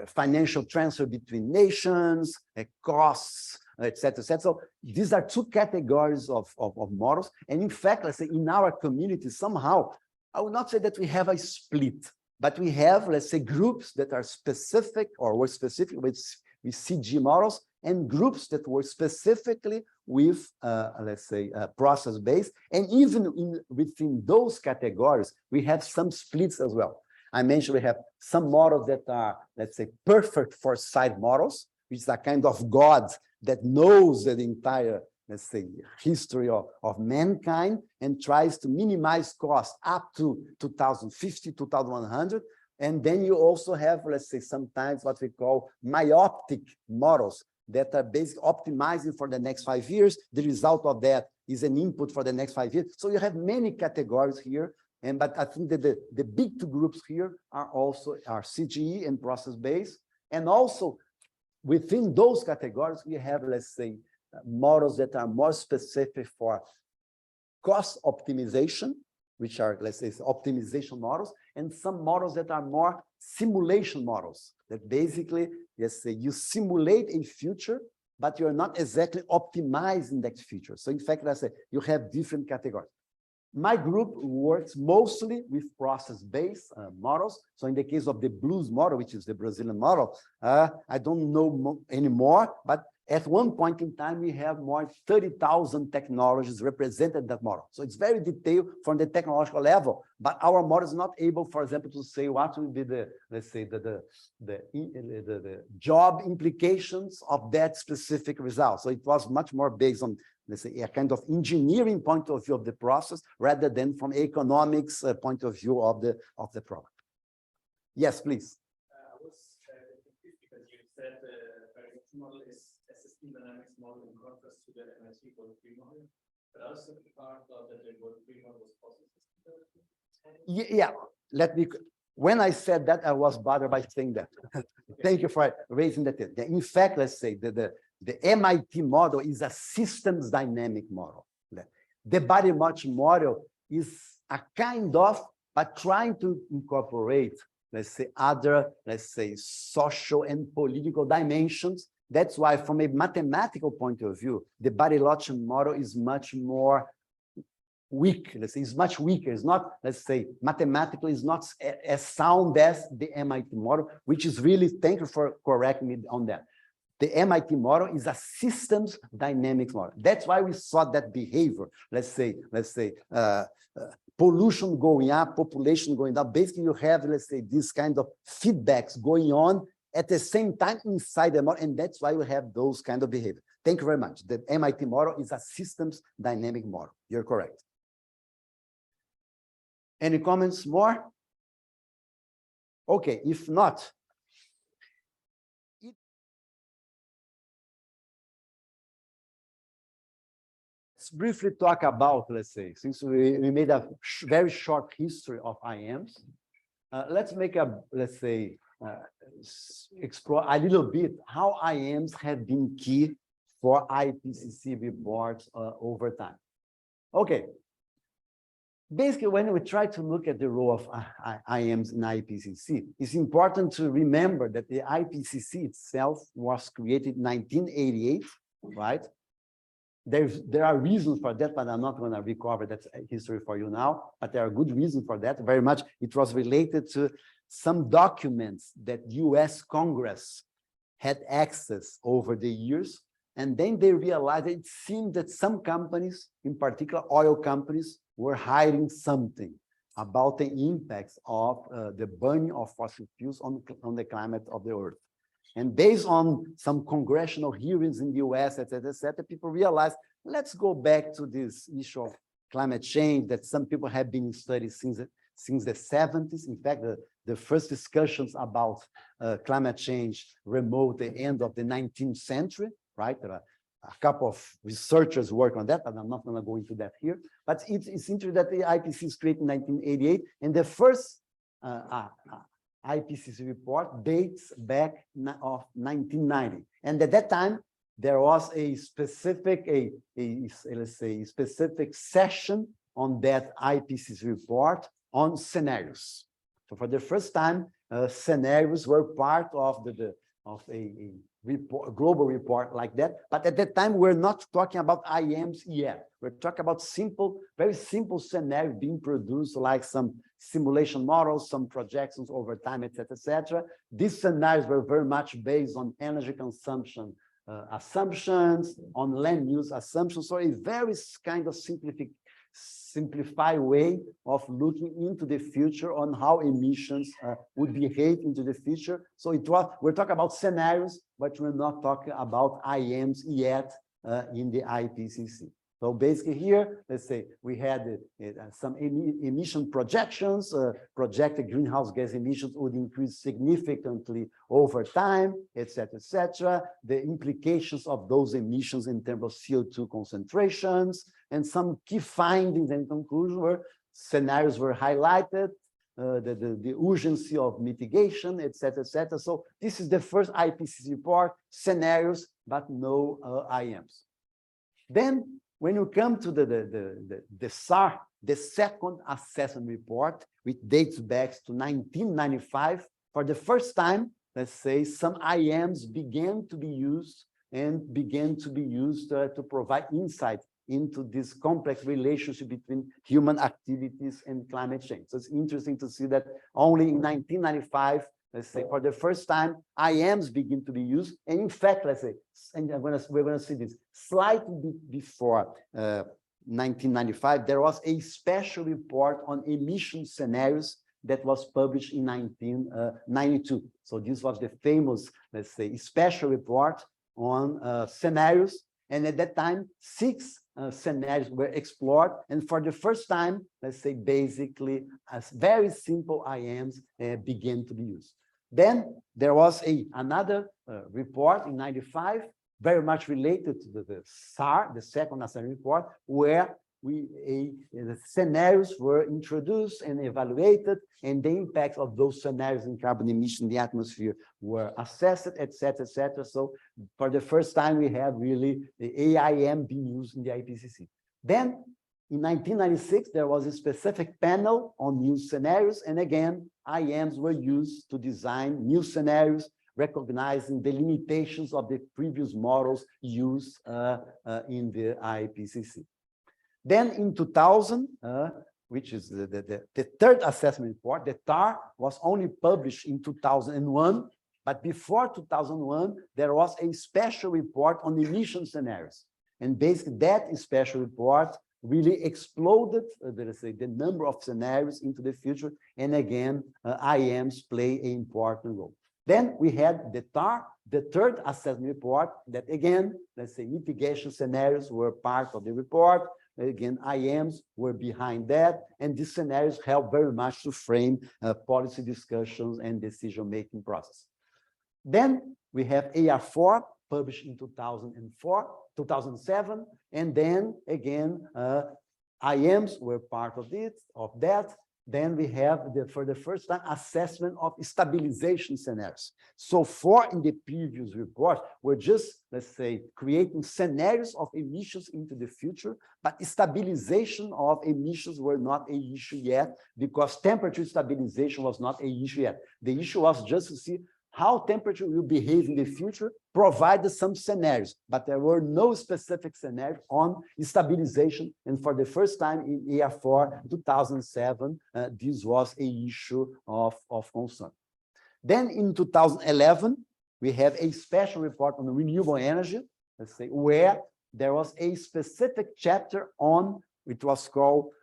financial transfer between nations, costs, etc., etc. So these are two categories of models. And in fact, let's say, in our community, somehow, I would not say that we have a split, but we have, let's say, groups that are specific or were specific with CG models, and groups that were specifically with, let's say, process-based. And even within those categories, we have some splits as well. I mentioned we have some models that are, let's say, perfect for site models, which is a kind of God that knows the entire, let's say, history of mankind and tries to minimize costs up to 2050, 2100. And then you also have, let's say, sometimes what we call myopic models that are basically optimizing for the next 5 years. The result of that is an input for the next 5 years. So you have many categories here. But I think that the big two groups here are also CGE and process-based. And also within those categories, we have, let's say, models that are more specific for cost optimization, which are, let's say, optimization models, and some models that are more simulation models, that basically, let's say, you simulate a future, but you're not exactly optimizing that future. So in fact, let's say, you have different categories. My group works mostly with process-based models. So in the case of the BLUES model, which is the Brazilian model, I don't know anymore, but at one point in time, we have more 30,000 technologies represented in that model. So it's very detailed from the technological level, but our model is not able, for example, to say what will be the, let's say, the job implications of that specific result. So it was much more based on, let's say, a kind of engineering point of view of the process rather than from economics point of view of the product. Yes, please. I was confused because you said the variance model is a system dynamics model in contrast to the MIT Gold 3 model. But I also thought that the Gold 3 model was process system. Yeah, let me. When I said that, I was bothered by saying that. Thank you for raising that. In fact, let's say the MIT model is a systems dynamic model. The body match model is a kind of, but trying to incorporate, let's say, other, let's say, social and political dimensions. That's why, from a mathematical point of view, the Bariloche model is much more weak. Let's say it's much weaker. It's not, let's say, mathematically, it's not as sound as the MIT model, which is really, thank you for correcting me on that. The MIT model is a systems dynamics model. That's why we saw that behavior. Let's say, pollution going up, population going down. Basically, you have, let's say, this kind of feedbacks going on at the same time inside the model, and that's why we have those kind of behavior. Thank you very much. The MIT model is a systems dynamic model. You're correct. Any comments more? Okay, if not, let's briefly talk about, let's say, since we made a very short history of IAMs, let's make a, let's say, explore a little bit how IAMs have been key for IPCC reports over time. Okay. Basically, when we try to look at the role of IAMs in IPCC, it's important to remember that the IPCC itself was created in 1988, right? There are reasons for that, but I'm not going to recover that history for you now, but there are good reasons for that. Very much, it was related to some documents that US Congress had access over the years, and then they realized it seemed that some companies, in particular oil companies, were hiding something about the impacts of the burning of fossil fuels on the climate of the Earth. And based on some congressional hearings in the US, et cetera, people realized, let's go back to this issue of climate change that some people have been studying since the 70s. In fact, the first discussions about climate change remote the end of the 19th century, right? A couple of researchers work on that, but I'm not going to go into that here. But it's interesting that the IPCC is created in 1988, and the first IPCC report dates back of 1990. And at that time, there was a specific, let's say, specific session on that IPCC report on scenarios. So for the first time, scenarios were part of a report, global report like that. But at that time, we're not talking about IAMs yet. We're talking about simple, very simple scenarios being produced, like some simulation models, some projections over time, et cetera, et cetera. These scenarios were very much based on energy consumption assumptions, on land use assumptions. So a very kind of simplified way of looking into the future on how emissions would behave into the future. So we're talking about scenarios, but we're not talking about IAMs yet in the IPCC. So basically here, let's say we had some emission projections, projected greenhouse gas emissions would increase significantly over time, et cetera, et cetera. The implications of those emissions in terms of CO2 concentrations, and some key findings and conclusions were scenarios were highlighted, the urgency of mitigation, et cetera, et cetera. So this is the first IPCC report, scenarios, but no IAMs. Then when you come to the SAR, the second assessment report, which dates back to 1995, for the first time, let's say, some IAMs began to be used and began to be used to provide insight into this complex relationship between human activities and climate change. So it's interesting to see that only in 1995, let's say, for the first time, IAMs begin to be used. And in fact, let's say, and we're going to see this, slightly before 1995, there was a special report on emission scenarios that was published in 1992. So this was the famous, let's say, special report on scenarios. And at that time, 6 scenarios were explored. And for the first time, let's say, basically, as very simple IAMs began to be used. Then there was another report in 95, very much related to the SAR, the second assessment report, where the scenarios were introduced and evaluated, and the impact of those scenarios in carbon emission in the atmosphere were assessed, etc., etc. So for the first time, we have really the AIM being used in the IPCC. Then in 1996, there was a specific panel on new scenarios, and again, IAMs were used to design new scenarios, recognizing the limitations of the previous models used in the IPCC. Then in 2000, which is the third assessment report, the TAR was only published in 2001, but before 2001, there was a special report on emission scenarios. And basically that special report really exploded, let's say, the number of scenarios into the future. And again, IAMs play an important role. Then we had the TAR, the third assessment report, that again, let's say, mitigation scenarios were part of the report. Again, IAMs were behind that, and these scenarios help very much to frame policy discussions and decision-making process. Then we have AR4, published in 2007, and then again, IAMs were part of that. Then we have, for the first time, assessment of stabilization scenarios. So far in the previous report, we're just, let's say, creating scenarios of emissions into the future, but stabilization of emissions were not an issue yet, because temperature stabilization was not an issue yet. The issue was just to see how temperature will behave in the future, provided some scenarios, but there were no specific scenarios on stabilization. And for the first time in AR4 2007, this was an issue of concern. Then in 2011, we have a special report on renewable energy, let's say, where there was a specific chapter on, it was called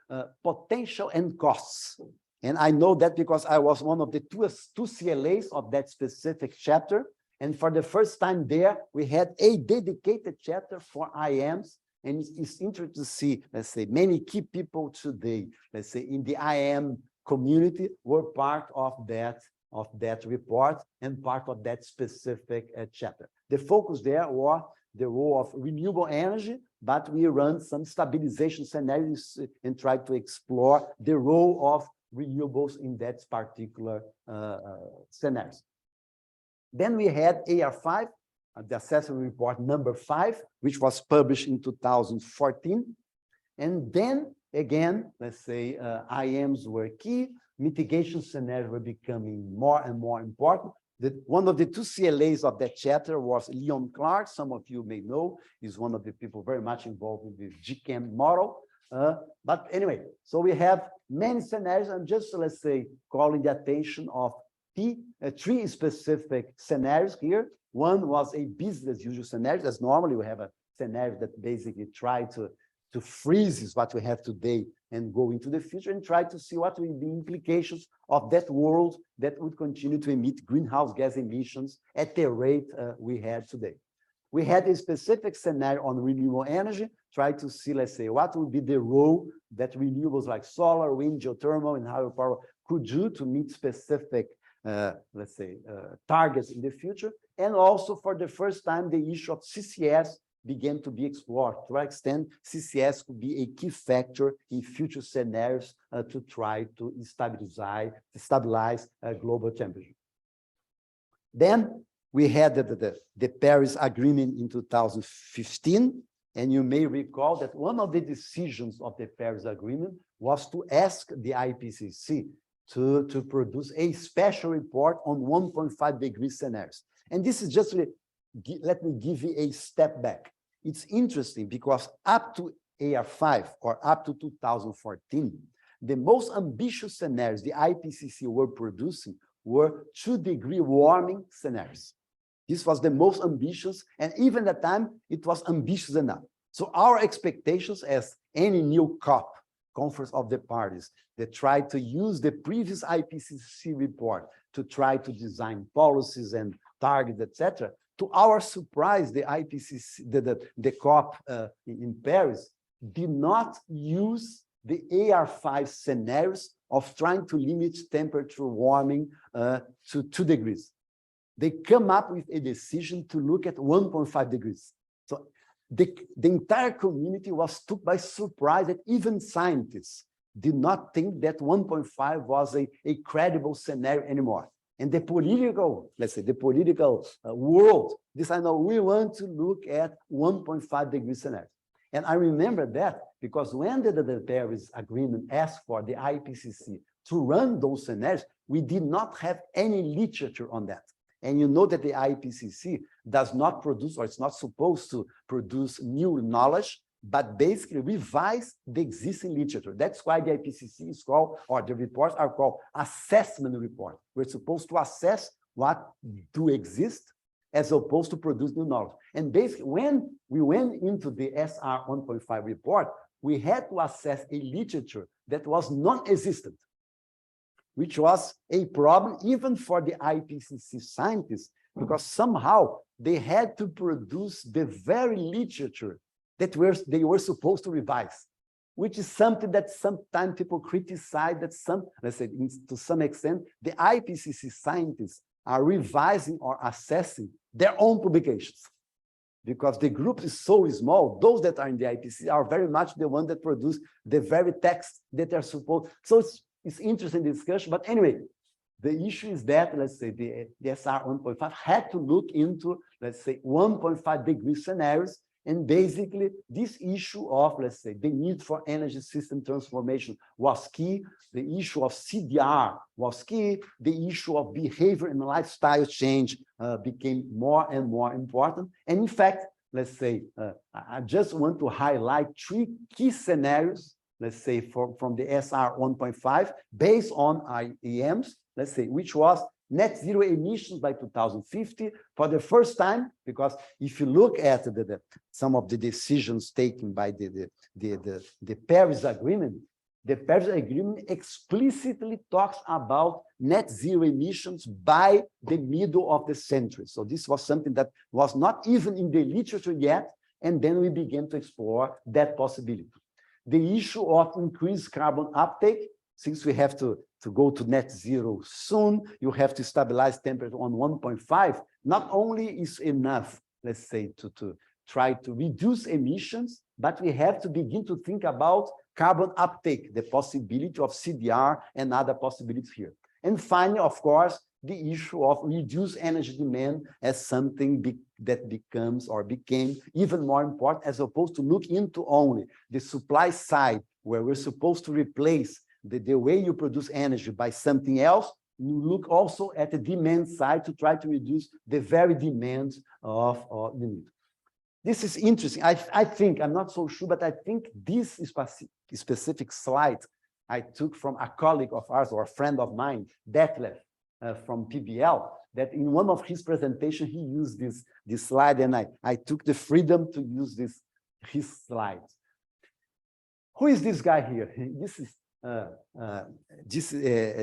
potential and costs. And I know that because I was one of the two CLAs of that specific chapter. And for the first time there, we had a dedicated chapter for IAMs. And it's interesting to see, let's say, many key people today, let's say, in the IAM community were part of that report and part of that specific chapter. The focus there was the role of renewable energy, but we run some stabilization scenarios and try to explore the role of renewables in that particular scenarios. Then we had AR5, the assessment report number 5, which was published in 2014. And then again, let's say, IAMs were key, mitigation scenarios were becoming more and more important. One of the two CLAs of that chapter was Leon Clark, some of you may know, is one of the people very much involved in the GCAM model. But anyway, so we have many scenarios. I'm just, let's say, calling the attention of three specific scenarios here. One was a business usual scenario. As normally we have a scenario that basically try to freeze what we have today and go into the future and try to see what will be implications of that world that would continue to emit greenhouse gas emissions at the rate we had today. We had a specific scenario on renewable energy, try to see, let's say, what would be the role that renewables like solar, wind, geothermal, and hydropower could do to meet specific, let's say, targets in the future. And also, for the first time, the issue of CCS began to be explored. To what extent CCS could be a key factor in future scenarios to try to stabilize global temperature. Then we had the Paris Agreement in 2015, and you may recall that one of the decisions of the Paris Agreement was to ask the IPCC to produce a special report on 1.5 degree scenarios. And this is just, let me give you a step back. It's interesting because up to AR5 or up to 2014, the most ambitious scenarios the IPCC were producing were 2-degree warming scenarios. This was the most ambitious, and even at the time, it was ambitious enough. So our expectations, as any new COP, Conference of the Parties, that tried to use the previous IPCC report to try to design policies and targets, etc. To our surprise, the IPCC, the COP in Paris, did not use the AR5 scenarios of trying to limit temperature warming to 2 degrees. They come up with a decision to look at 1.5 degrees. So the entire community was took by surprise that even scientists did not think that 1.5 was a credible scenario anymore. And the political, let's say, the political world decided, no, we want to look at 1.5 degree scenario. And I remember that because when the Paris Agreement asked for the IPCC to run those scenarios, we did not have any literature on that. And you know that the IPCC does not produce, or it's not supposed to produce new knowledge, but basically revise the existing literature. That's why the IPCC is called, or the reports are called assessment report. We're supposed to assess what do exist as opposed to produce new knowledge. And basically, when we went into the SR 1.5 report, we had to assess a literature that was non-existent, which was a problem even for the IPCC scientists, because somehow they had to produce the very literature that they were supposed to revise, which is something that sometimes people criticize, that let's say, to some extent, the IPCC scientists are revising or assessing their own publications. Because the group is so small, those that are in the IPCC are very much the ones that produce the very text that they're supposed. So it's interesting discussion, but anyway, the issue is that, let's say, the SR 1.5 had to look into, let's say, 1.5 degree scenarios, and basically this issue of, let's say, the need for energy system transformation was key, the issue of CDR was key, the issue of behavior and lifestyle change became more and more important, and in fact, let's say, I just want to highlight 3 key scenarios, let's say, from the SR 1.5, based on IAMs, let's say, which was net zero emissions by 2050 for the first time, because if you look at some of the decisions taken by the Paris Agreement, the Paris Agreement explicitly talks about net zero emissions by the middle of the century. So this was something that was not even in the literature yet, and then we began to explore that possibility. The issue of increased carbon uptake, since we have to go to net zero soon, you have to stabilize temperature on 1.5. Not only is enough, let's say, to try to reduce emissions, but we have to begin to think about carbon uptake, the possibility of CDR and other possibilities here. And finally, of course, the issue of reduced energy demand as something that becomes or became even more important, as opposed to look into only the supply side, where we're supposed to replace the way you produce energy by something else. You look also at the demand side to try to reduce the very demands of the need. This is interesting. I think, I'm not so sure, but I think this specific slide I took from a colleague of ours or a friend of mine, Detlef, from PBL, that in one of his presentations, he used this slide, and I took the freedom to use his slides. Who is this guy here? This is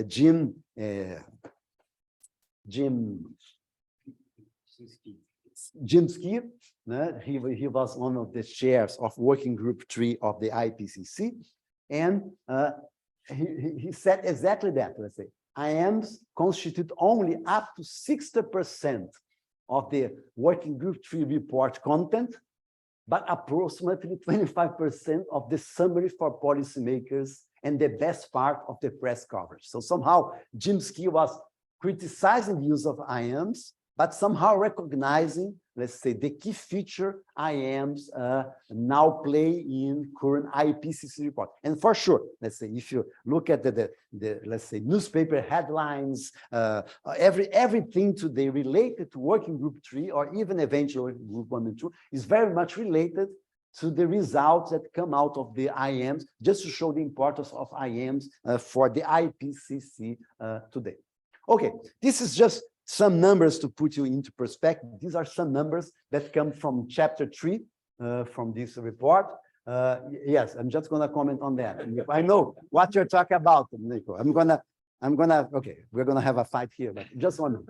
Jim Ski. He was one of the chairs of Working Group 3 of the IPCC, and he said exactly that. Let's say IAMs constitute only up to 60% of the Working Group 3 report content, but approximately 25% of the summary for policymakers and the best part of the press coverage. So somehow Jim Ski was criticizing the use of IAMs, but somehow recognizing, let's say, the key feature IAMs now play in current IPCC report. And for sure, let's say, if you look at the let's say, newspaper headlines, everything today related to Working Group 3, or even eventually Group 1 and 2, is very much related to the results that come out of the IAMs, just to show the importance of IAMs for the IPCC today. Okay, this is just some numbers to put you into perspective. These are some numbers that come from chapter 3 from this report. Yes, I'm just going to comment on that. I know what you're talking about, Nico. Okay, we're going to have a fight here, but just one.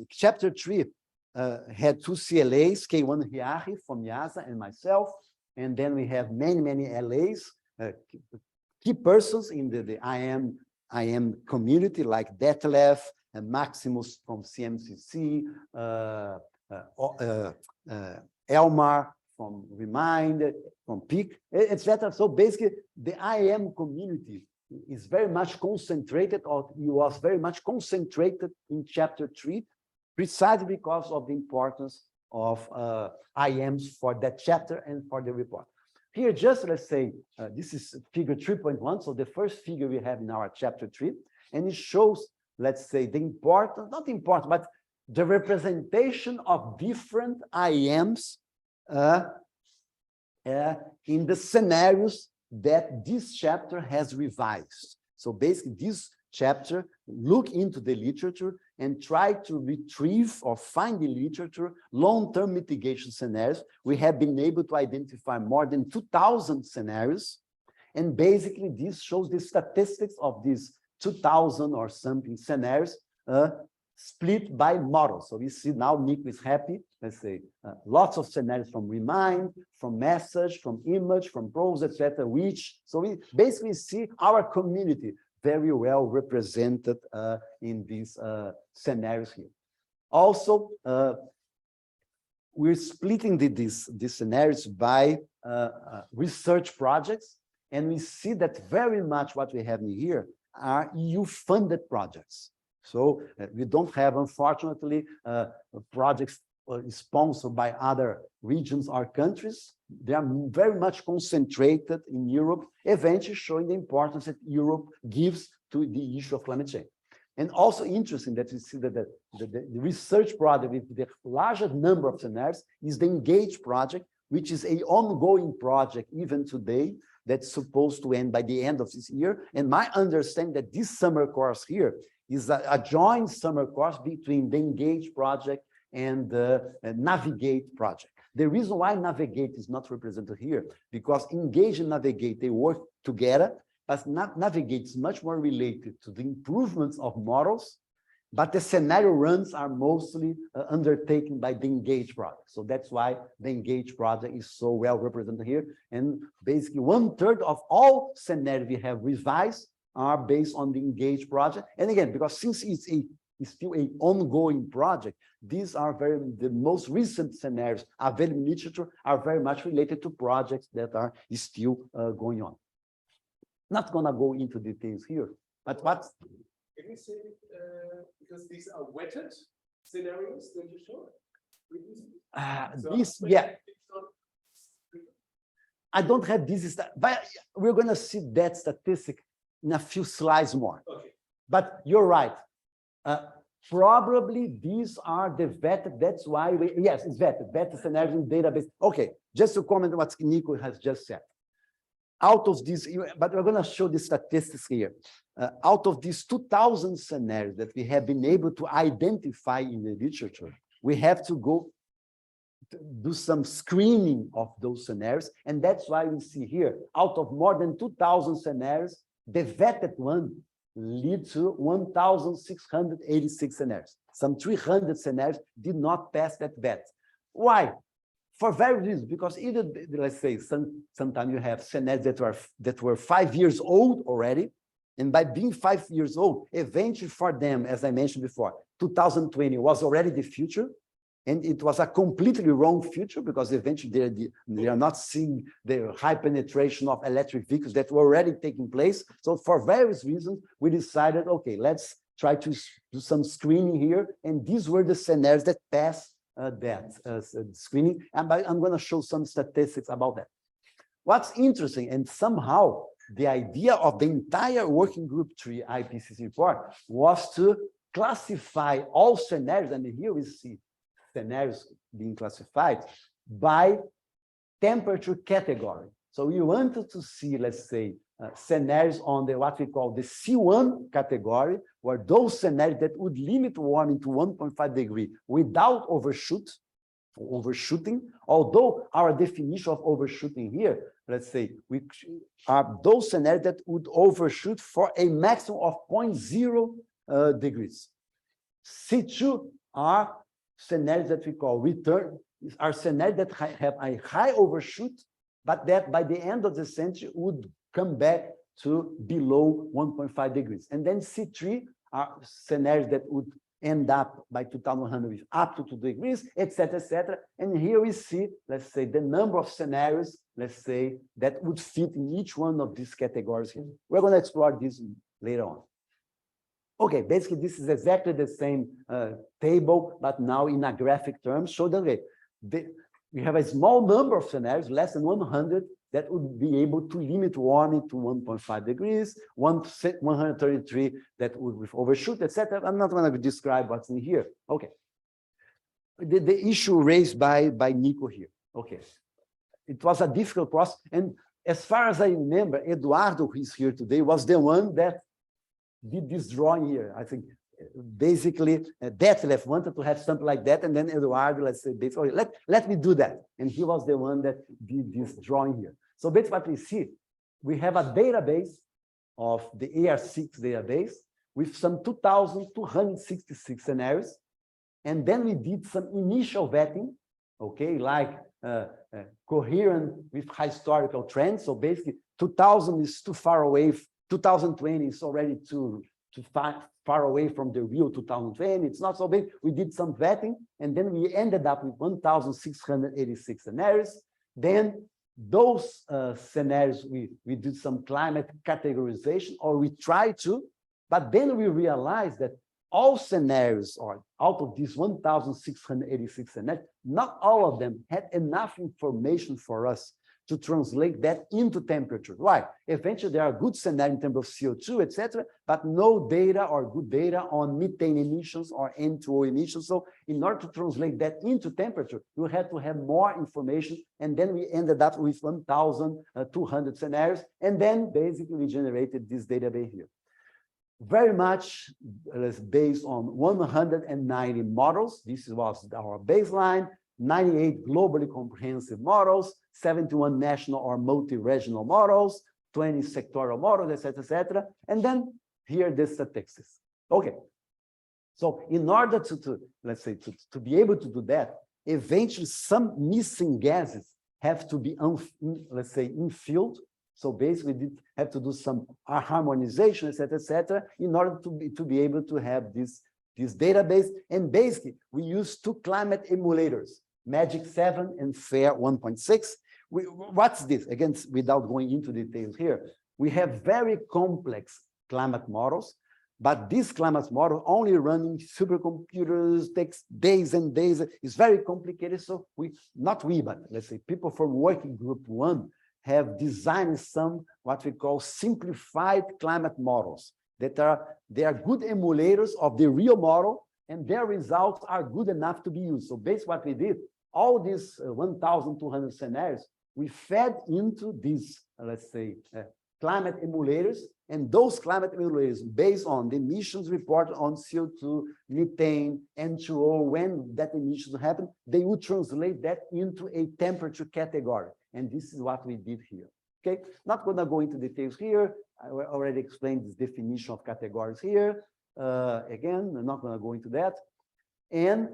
Chapter 3 had 2 CLAs, K1 Hiahi from IASA and myself, and then we have many LAs, key persons in the IAM community like Detlef and Maximus from CMCC, Elmar from Remind, from PIC, etc. So basically, the IAM community is very much concentrated, or was very much concentrated in chapter 3, precisely because of the importance of IAMs for that chapter and for the report. Here, just let's say, this is figure 3.1, so the first figure we have in our chapter 3, and it shows, let's say, the importance, not important, but the representation of different IAMs in the scenarios that this chapter has revised. So basically, this chapter look into the literature and try to retrieve or find the literature long-term mitigation scenarios. We have been able to identify more than 2,000 scenarios, and basically this shows the statistics of these 2,000 or something scenarios split by models. So we see now Nico is happy, let's say, lots of scenarios from Remind, from Message, from Image, from Prose, etc. Which, so we basically see our community very well represented in these scenarios here. Also, we're splitting these scenarios by research projects, and we see that very much what we have in here are EU-funded projects. So we don't have, unfortunately, projects sponsored by other regions or countries. They are very much concentrated in Europe, eventually showing the importance that Europe gives to the issue of climate change. And also interesting that you see that the research project with the largest number of scenarios is the ENGAGE project, which is an ongoing project even today that's supposed to end by the end of this year. And my understanding that this summer course here is a joint summer course between the ENGAGE project and the Navigate project. The reason why Navigate is not represented here, because ENGAGE and Navigate, they work together, but Navigate is much more related to the improvements of models, but the scenario runs are mostly undertaken by the ENGAGE project. So that's why the ENGAGE project is so well represented here. And basically 1/3 of all scenarios we have revised are based on the ENGAGE project. And again, because since it's still an ongoing project, these are the most recent scenarios available in literature are very much related to projects that are still going on. Not gonna go into details here, but what? Can you say, because these are wetted scenarios that you showed? Yeah. I don't have this, but we're gonna see that statistic in a few slides more. Okay. But you're right. Probably these are the vetted, that's why yes, it's vetted scenarios in database. Okay, just to comment on what Nico has just said. Out of these, but we're going to show the statistics here. Out of these 2,000 scenarios that we have been able to identify in the literature, we have to go to do some screening of those scenarios. And that's why we see here, out of more than 2,000 scenarios, the vetted one lead to 1,686 scenarios. Some 300 scenarios did not pass that vet. Why? For various reasons, because either, let's say, sometimes you have scenarios that were 5 years old already, and by being 5 years old, eventually for them, as I mentioned before, 2020 was already the future, and it was a completely wrong future because eventually they are not seeing the high penetration of electric vehicles that were already taking place. So for various reasons, we decided, okay, let's try to do some screening here, and these were the scenarios that passed that screening, and I'm going to show some statistics about that. What's interesting, and somehow the idea of the entire Working Group 3 IPCC report was to classify all scenarios, and here we see scenarios being classified by temperature category. So we wanted to see, let's say, scenarios on the what we call the C1 category, where those scenarios that would limit warming to 1.5 degree without overshooting, although our definition of overshooting here, let's say, we are those scenarios that would overshoot for a maximum of 0.0 degrees. C2 are scenarios that we call return, are scenarios that have a high overshoot, but that by the end of the century would come back to below 1.5 degrees. And then C3 are scenarios that would end up by 2100 with up to 2 degrees, etc., etc. And here we see, let's say, the number of scenarios, let's say, that would fit in each one of these categories here. We're going to explore this later on. Okay, basically, this is exactly the same table, but now in a graphic term. So that we have a small number of scenarios, less than 100, that would be able to limit warming to 1.5 degrees, 133 that would overshoot, etc. I'm not going to describe what's in here. Okay. The issue raised by Nico here. Okay. It was a difficult process. And as far as I remember, Eduardo, who is here today, was the one that did this drawing here. I think basically Detlef wanted to have something like that, and then Eduardo, let's say, basically, let me do that. And he was the one that did this drawing here. So basically what we see, we have a database of the AR6 database with some 2,266 scenarios. And then we did some initial vetting, okay, like coherent with historical trends. So basically 2000 is too far away, 2020 is already too far away from the real 2020. It's not so big. We did some vetting, and then we ended up with 1,686 scenarios. Then those scenarios, we did some climate categorization, or we tried to, but then we realized that all scenarios, or out of these 1,686 scenarios, not all of them had enough information for us to translate that into temperature. Why? Eventually, there are good scenarios in terms of CO2, etc., but no data or good data on methane emissions or N2O emissions. So in order to translate that into temperature, you had to have more information. And then we ended up with 1,200 scenarios. And then basically we generated this database here. Very much based on 190 models. This was our baseline. 98 globally comprehensive models, 71 national or multi-regional models, 20 sectoral models, etc., etc. And then here are the statistics. Okay. So in order to let's say, to be able to do that, eventually some missing gases have to be, let's say, infilled. So basically, we did have to do some harmonization, etc., in order to be able to have this database. And basically, we use two climate emulators, Magic 7 and FAIR 1.6. What's this? Again, without going into details here, we have very complex climate models, but this climate model only running supercomputers takes days and days. It's very complicated. So but let's say people from working group 1 have designed some what we call simplified climate models that they are good emulators of the real model, and their results are good enough to be used. So basically what we did, all these 1,200 scenarios, we fed into these, let's say, climate emulators, and those climate emulators, based on the emissions reported on CO2, methane, N2O, when that emission happened, they would translate that into a temperature category. And this is what we did here. Okay, not going to go into details here. I already explained this definition of categories here. Again, I'm not going to go into that. And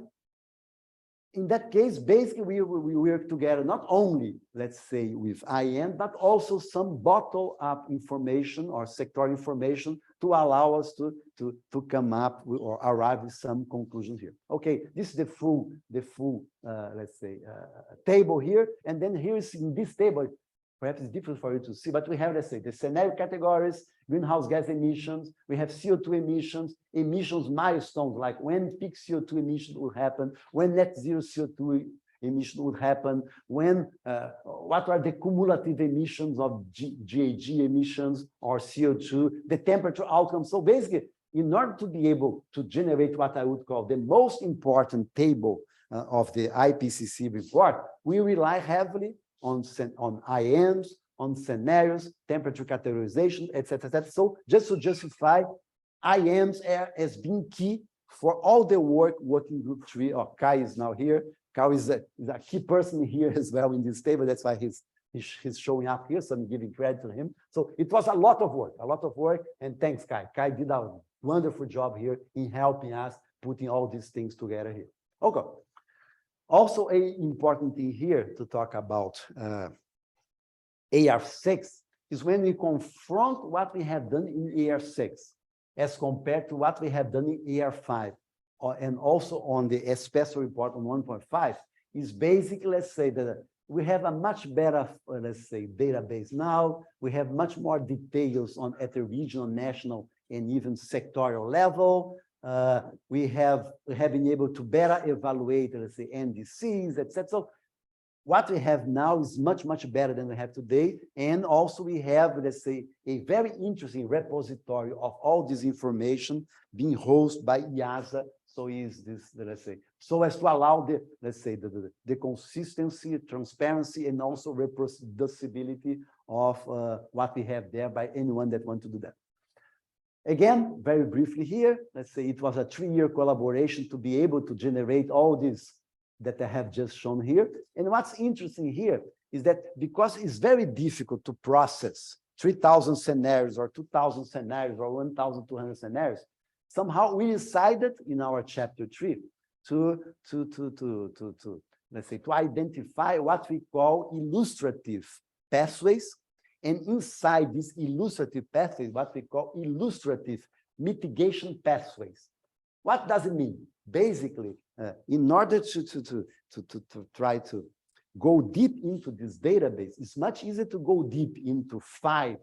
in that case, basically, we work together not only, let's say, with IAM, but also some bottle-up information or sector information to allow us to come up with, or arrive with some conclusions here. Okay, this is the full let's say, table here. And then here is in this table, perhaps it's difficult for you to see, but we have, let's say, the scenario categories, greenhouse gas emissions, we have CO2 emissions milestones, like when peak CO2 emissions will happen, when net zero CO2 emission would happen, when, what are the cumulative emissions of GHG emissions or CO2, the temperature outcomes. So basically, in order to be able to generate what I would call the most important table of the IPCC report, we rely heavily on IAMs, on scenarios, temperature categorization, etc., etc. So just to justify, IAMs as being key for all the work working group 3. Oh, Kai is now here. Kai is a key person here as well in this table. That's why he's showing up here, so I'm giving credit to him. So it was a lot of work, and thanks, Kai. Kai did a wonderful job here in helping us putting all these things together here. Okay. Also, an important thing here to talk about AR6 is when we confront what we have done in AR6 as compared to what we have done in AR5, and also on the special report on 1.5, is basically, let's say, that we have a much better, let's say, database now. We have much more details at the regional, national, and even sectorial level. We have been able to better evaluate, let's say, NDCs, etc. So what we have now is much, much better than we have today. And also we have, let's say, a very interesting repository of all this information being hosted by IASA. So is this, let's say, so as to allow the, let's say, the consistency, transparency, and also reproducibility of what we have there by anyone that wants to do that. Again, very briefly here, let's say it was a 3-year collaboration to be able to generate all this that I have just shown here. And what's interesting here is that because it's very difficult to process 3,000 scenarios or 2,000 scenarios or 1,200 scenarios, somehow we decided in our chapter 3 to let's say, to identify what we call illustrative pathways. And inside these illustrative pathways, what we call illustrative mitigation pathways. What does it mean? Basically, in order to try to go deep into this database, it's much easier to go deep into 5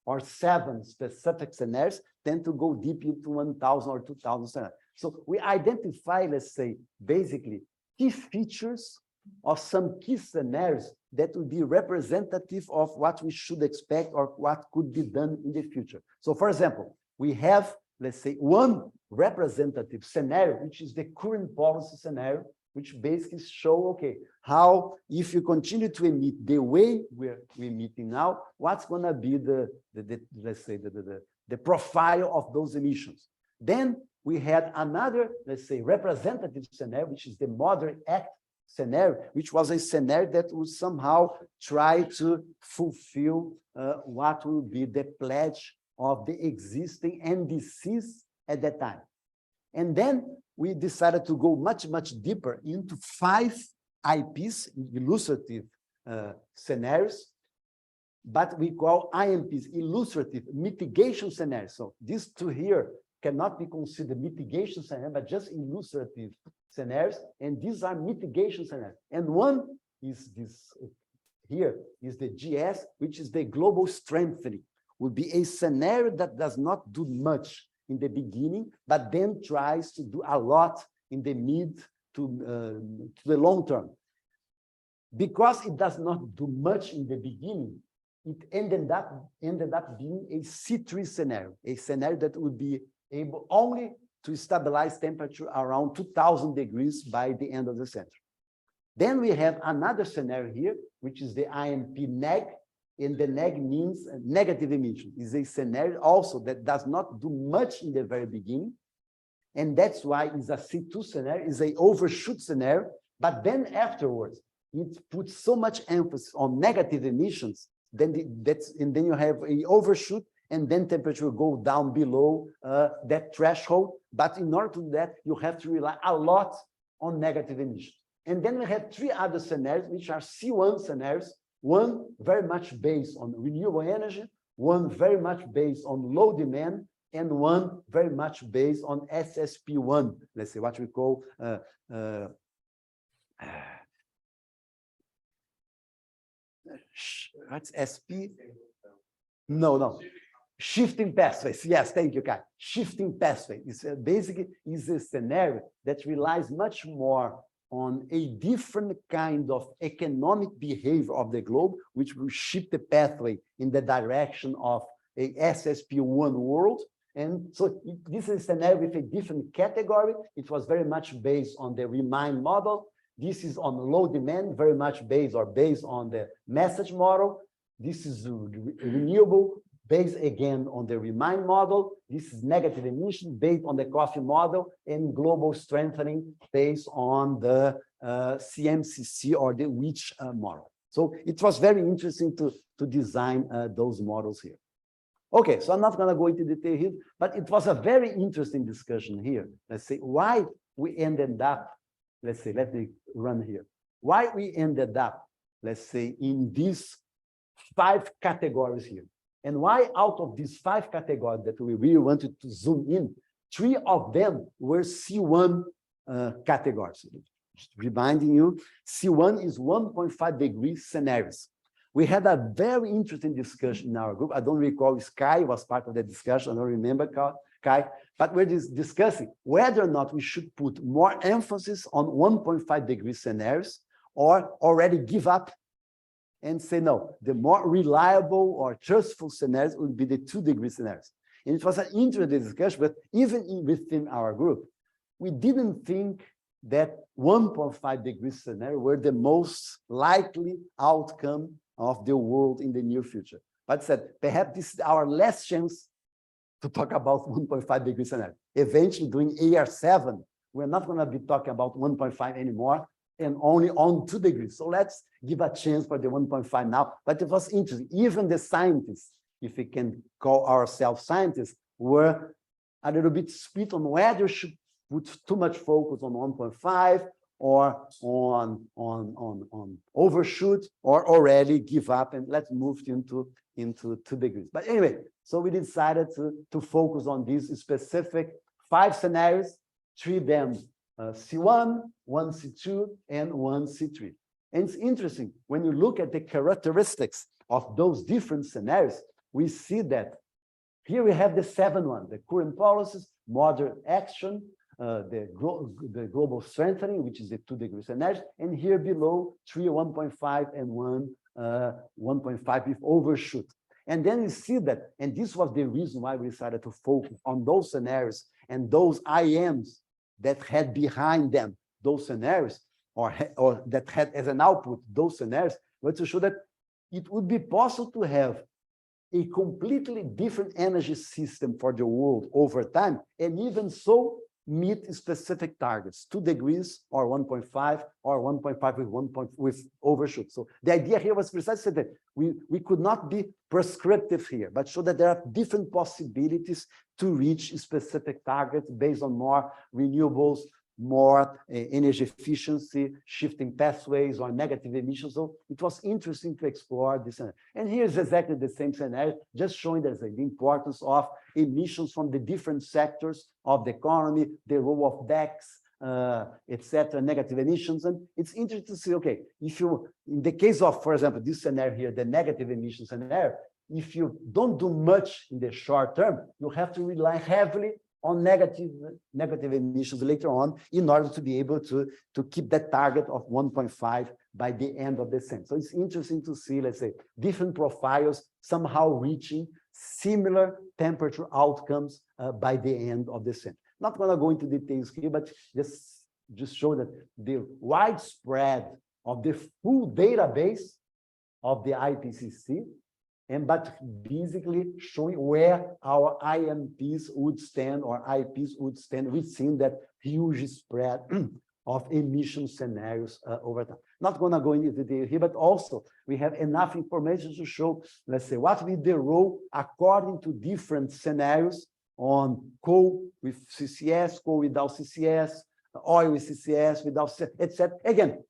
or 7 specific scenarios than to go deep into 1,000 or 2,000 scenarios. So we identify, let's say, basically key features of some key scenarios that would be representative of what we should expect or what could be done in the future. So, for example, we have, let's say, one representative scenario, which is the current policy scenario, which basically show, okay, how, if you continue to emit the way we're emitting now, what's going to be let's say, the profile of those emissions. Then we had another, let's say, representative scenario, which is the Moderate Act scenario, which was a scenario that would somehow try to fulfill what will be the pledge of the existing NDCs at that time. And then we decided to go much, much deeper into 5 IPs, illustrative scenarios, but we call IMPs, illustrative mitigation scenarios. So these 2 here cannot be considered mitigation scenarios, but just illustrative scenarios, and these are mitigation scenarios. And one is this here, is the GS, which is the global strengthening, would be a scenario that does not do much in the beginning, but then tries to do a lot in the mid to the long term. Because it does not do much in the beginning, it ended up being a C3 scenario, a scenario that would be able only to stabilize temperature around 2,000 degrees by the end of the century. Then we have another scenario here, which is the IMP neg, and the neg means negative emission. It's a scenario also that does not do much in the very beginning, and that's why it's a C2 scenario, it's an overshoot scenario, but then afterwards, it puts so much emphasis on negative emissions, then you have an overshoot, and then temperature will go down below that threshold. But in order to do that, you have to rely a lot on negative emissions. And then we have 3 other scenarios, which are C1 scenarios, one very much based on renewable energy, one very much based on low demand, and one very much based on SSP1, let's say what we call what's SP? No. Shifting pathways. Yes, thank you, Kai. Shifting pathways. It's basically is a scenario that relies much more on a different kind of economic behavior of the globe, which will shift the pathway in the direction of a SSP1 world. And so this is a scenario with a different category. It was very much based on the remind model. This is on low demand, very much based on the message model. This is renewable, based again on the remind model. This is negative emission based on the coffee model, and global strengthening based on the CMCC or the WICH model. So it was very interesting to design those models here. Okay, so I'm not going to go into detail here, but it was a very interesting discussion here. Let's say why we ended up, let's say, let me run here. Why we ended up, let's say, in these 5 categories here. And why out of these 5 categories that we really wanted to zoom in, 3 of them were C1 categories. Just reminding you, C1 is 1.5 degree scenarios. We had a very interesting discussion in our group. I don't recall if Kai was part of the discussion. I don't remember Kai, but we're discussing whether or not we should put more emphasis on 1.5 degree scenarios or already give up and say, no, the more reliable or trustful scenarios would be the 2 degree scenarios. And it was an interesting discussion, but even within our group, we didn't think that 1.5 degree scenario were the most likely outcome of the world in the near future. But said, perhaps this is our last chance to talk about 1.5 degree scenario. Eventually, during AR7, we're not going to be talking about 1.5 anymore and only on 2 degrees. So let's give a chance for the 1.5 now. But it was interesting. Even the scientists, if we can call ourselves scientists, were a little bit split on whether we should put too much focus on 1.5 or on overshoot, or already give up and let's move into 2 degrees. But anyway, so we decided to focus on these specific 5 scenarios, 3 of them C1, 1 C2, and 1 C3. And it's interesting, when you look at the characteristics of those different scenarios, we see that here we have the 7 one, the current policies, moderate action, the global strengthening, which is the 2 degree scenario, and here below 3, 1.5, and 1.5 with overshoot. And then we see that, and this was the reason why we decided to focus on those scenarios and those IAMs that had behind them those scenarios, or that had as an output those scenarios, but to show that it would be possible to have a completely different energy system for the world over time, and even so meet specific targets, 2 degrees or 1.5 or 1.5 with overshoot. So the idea here was precisely that we could not be prescriptive here, but show that there are different possibilities to reach specific targets based on more renewables, more energy efficiency, shifting pathways, or negative emissions. So it was interesting to explore this. And here's exactly the same scenario, just showing that the importance of emissions from the different sectors of the economy, the role of DECs, etc., negative emissions. And it's interesting to see, okay, if you, in the case of, for example, this scenario here, the negative emissions scenario, if you don't do much in the short term, you have to rely heavily on negative emissions later on in order to be able to keep that target of 1.5 by the end of the century. So it's interesting to see, let's say, different profiles somehow reaching similar temperature outcomes by the end of the century. Not going to go into details here, but just show that the widespread of the full database of the IPCC, but basically showing where our IMPs would stand or IPs would stand within that huge spread of emission scenarios over time. Not going to go into detail here, but also we have enough information to show, let's say, what will be the role according to different scenarios on coal with CCS, coal without CCS, oil with CCS, without CCS, etc. Again,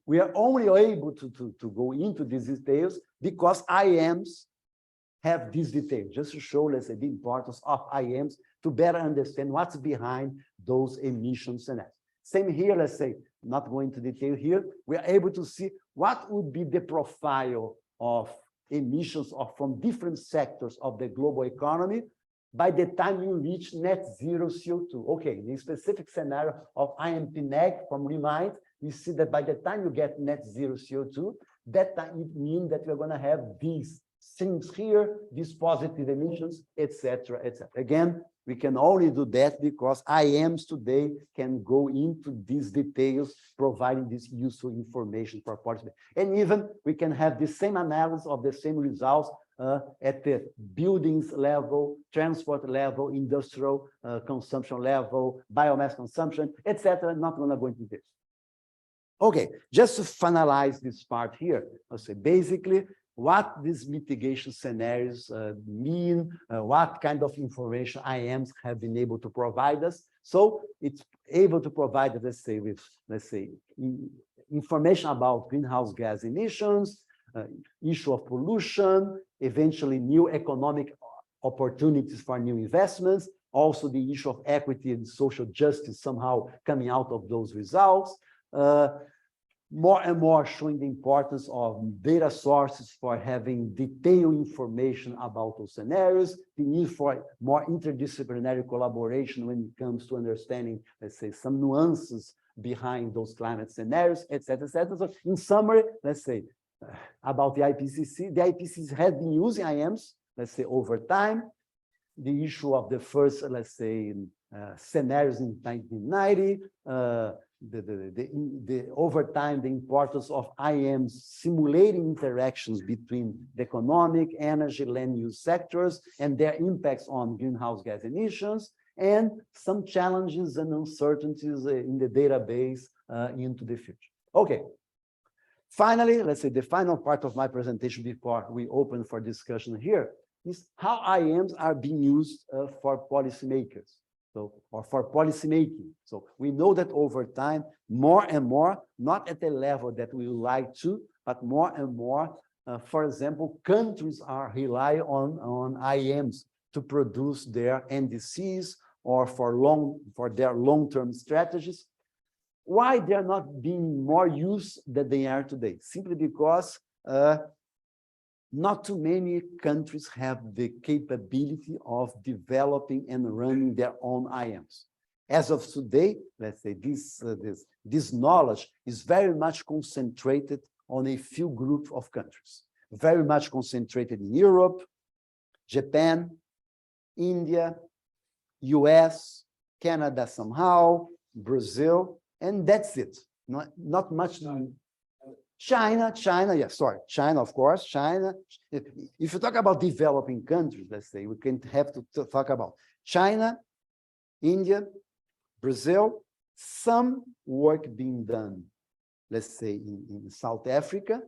we are only able to go into these details because IAMs have these details, just to show, let's say, the importance of IAMs to better understand what's behind those emission scenarios. Same here, let's say, not going into detail here, we are able to see what would be the profile of emissions from different sectors of the global economy by the time you reach net zero CO2. Okay, in the specific scenario of IMP-NEG from Remind, we see that by the time you get net zero CO2, that it means that we're going to have these things here, these positive emissions, etc., etc. Again, we can only do that because IAMs today can go into these details, providing this useful information for policy. And even we can have the same analysis of the same results at the buildings level, transport level, industrial consumption level, biomass consumption, etc. Not going to go into this. Okay, just to finalize this part here, I'll say basically what these mitigation scenarios mean, what kind of information IAMs have been able to provide us. So it's able to provide, let's say, information about greenhouse gas emissions, issue of pollution, eventually new economic opportunities for new investments, also the issue of equity and social justice somehow coming out of those results. More and more showing the importance of data sources for having detailed information about those scenarios, the need for more interdisciplinary collaboration when it comes to understanding, let's say, some nuances behind those climate scenarios, etc., etc. So in summary, let's say, about the IPCC has been using IAMs, let's say, over time. The issue of the first, let's say, scenarios in 1990, over time, the importance of IAMs simulating interactions between the economic, energy, land use sectors and their impacts on greenhouse gas emissions, and some challenges and uncertainties in the database into the future. Okay. Finally, let's say the final part of my presentation before we open for discussion here is how IAMs are being used for policymakers. So, or for policy making. So we know that over time, more and more, not at the level that we would like to, but more and more, for example, countries are relying on IAMs to produce their NDCs or for their long-term strategies. Why they're not being more used than they are today? Simply because not too many countries have the capability of developing and running their own IAMs. As of today, let's say this knowledge is very much concentrated on a few group of countries, very much concentrated in Europe, Japan, India, US, Canada somehow, Brazil, and that's it. Not much. China, of course, China. If you talk about developing countries, let's say, we can have to talk about China, India, Brazil, some work being done, let's say, in South Africa,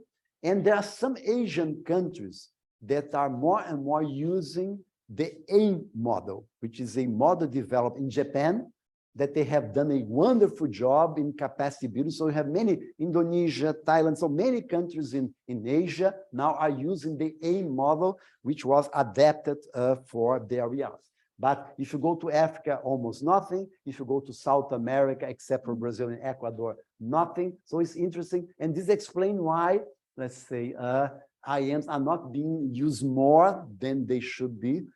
and there are some Asian countries that are more and more using the AIM model, which is a model developed in Japan, that they have done a wonderful job in capacity building. So we have many, Indonesia, Thailand, so many countries in Asia now are using the AIM model, which was adapted for their realities. But if you go to Africa, almost nothing. If you go to South America, except for Brazil and Ecuador, nothing. So it's interesting. And this explains why, let's say, IAMs are not being used more than they should be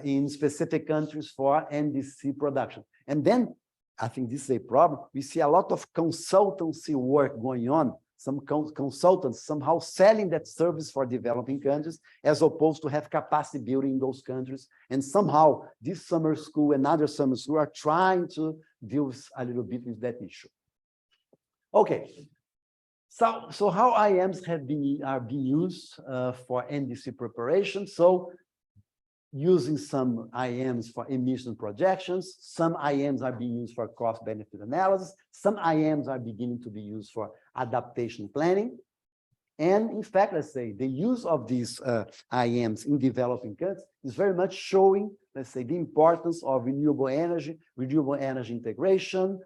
in specific countries for NDC production. And then, I think this is a problem, we see a lot of consultancy work going on, some consultants somehow selling that service for developing countries, as opposed to have capacity building in those countries. And somehow, this summer school and other summer school are trying to deal a little bit with that issue. Okay. So how IAMs are being used for NDC preparation? So using some IAMs for emission projections, some IAMs are being used for cost-benefit analysis, some IAMs are beginning to be used for adaptation planning. And in fact, let's say, the use of these IAMs in developing countries is very much showing, let's say, the importance of renewable energy integration,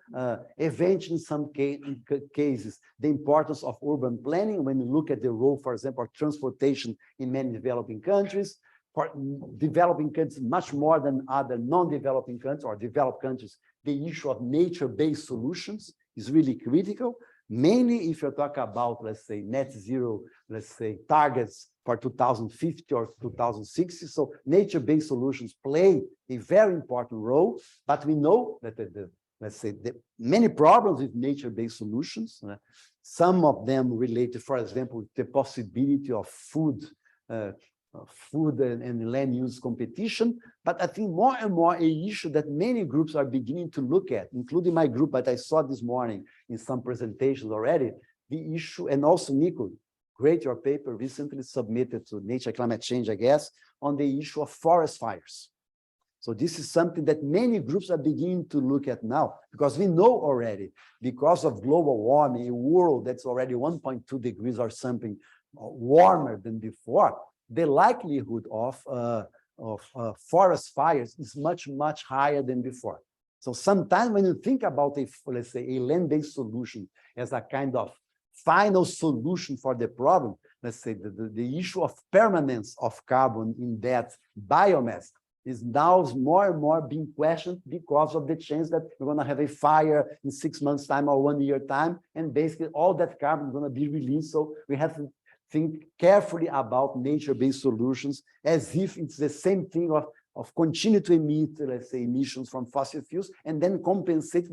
eventually in some cases, the importance of urban planning, when you look at the role, for example, of transportation in many developing countries, for developing countries much more than other non-developing countries or developed countries, the issue of nature-based solutions is really critical. Mainly if you talk about, let's say, net zero, let's say, targets for 2050 or 2060. So nature-based solutions play a very important role, but we know that let's say, the many problems with nature-based solutions, some of them related, for example, the possibility of food food and land use competition. But I think more and more a issue that many groups are beginning to look at, including my group, but I saw this morning in some presentations already, the issue, and also Nico, great, your paper recently submitted to Nature Climate Change, I guess, on the issue of forest fires. So this is something that many groups are beginning to look at now, because we know already, because of global warming, a world that's already 1.2 degrees or something warmer than before, the likelihood of forest fires is much, much higher than before. So sometimes when you think about let's say, a land-based solution as a kind of final solution for the problem, let's say the issue of permanence of carbon in that biomass is now more and more being questioned because of the chance that we're going to have a fire in 6 months' time or 1 year time, and basically all that carbon is going to be released. So we have to think carefully about nature-based solutions as if it's the same thing of continue to emit, let's say, emissions from fossil fuels and then compensate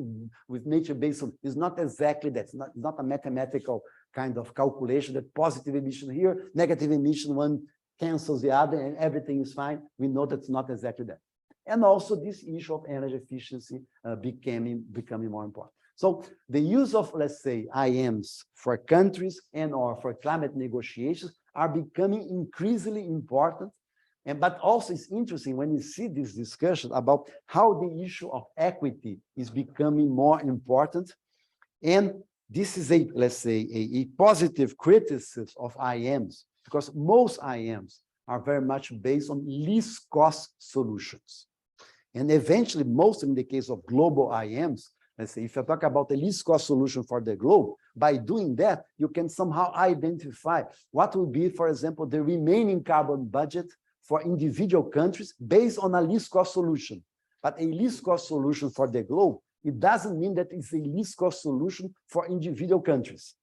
with nature-based solutions. It's not exactly that. It's not a mathematical kind of calculation that positive emission here, negative emission one cancels the other and everything is fine. We know that's not exactly that. And also this issue of energy efficiency becoming more important. So the use of, let's say, IAMs for countries and or for climate negotiations are becoming increasingly important. But also it's interesting when you see this discussion about how the issue of equity is becoming more important. And this is let's say, a positive criticism of IAMs, because most IAMs are very much based on least cost solutions. And eventually, most in the case of global IAMs, let's say, if you talk about the least cost solution for the globe, by doing that, you can somehow identify what will be, for example, the remaining carbon budget for individual countries based on a least cost solution. But a least cost solution for the globe, it doesn't mean that it's a least cost solution for individual countries.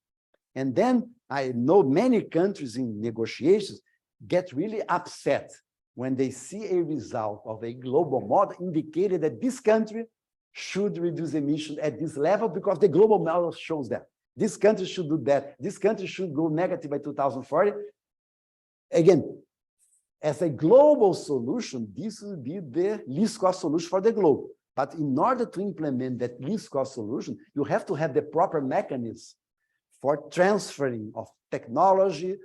And then I know many countries in negotiations get really upset when they see a result of a global model indicated that this country should reduce emissions at this level because the global model shows that. This country should do that. This country should go negative by 2040. Again, as a global solution, this will be the least cost solution for the globe. But in order to implement that least cost solution, you have to have the proper mechanism for transferring of technology,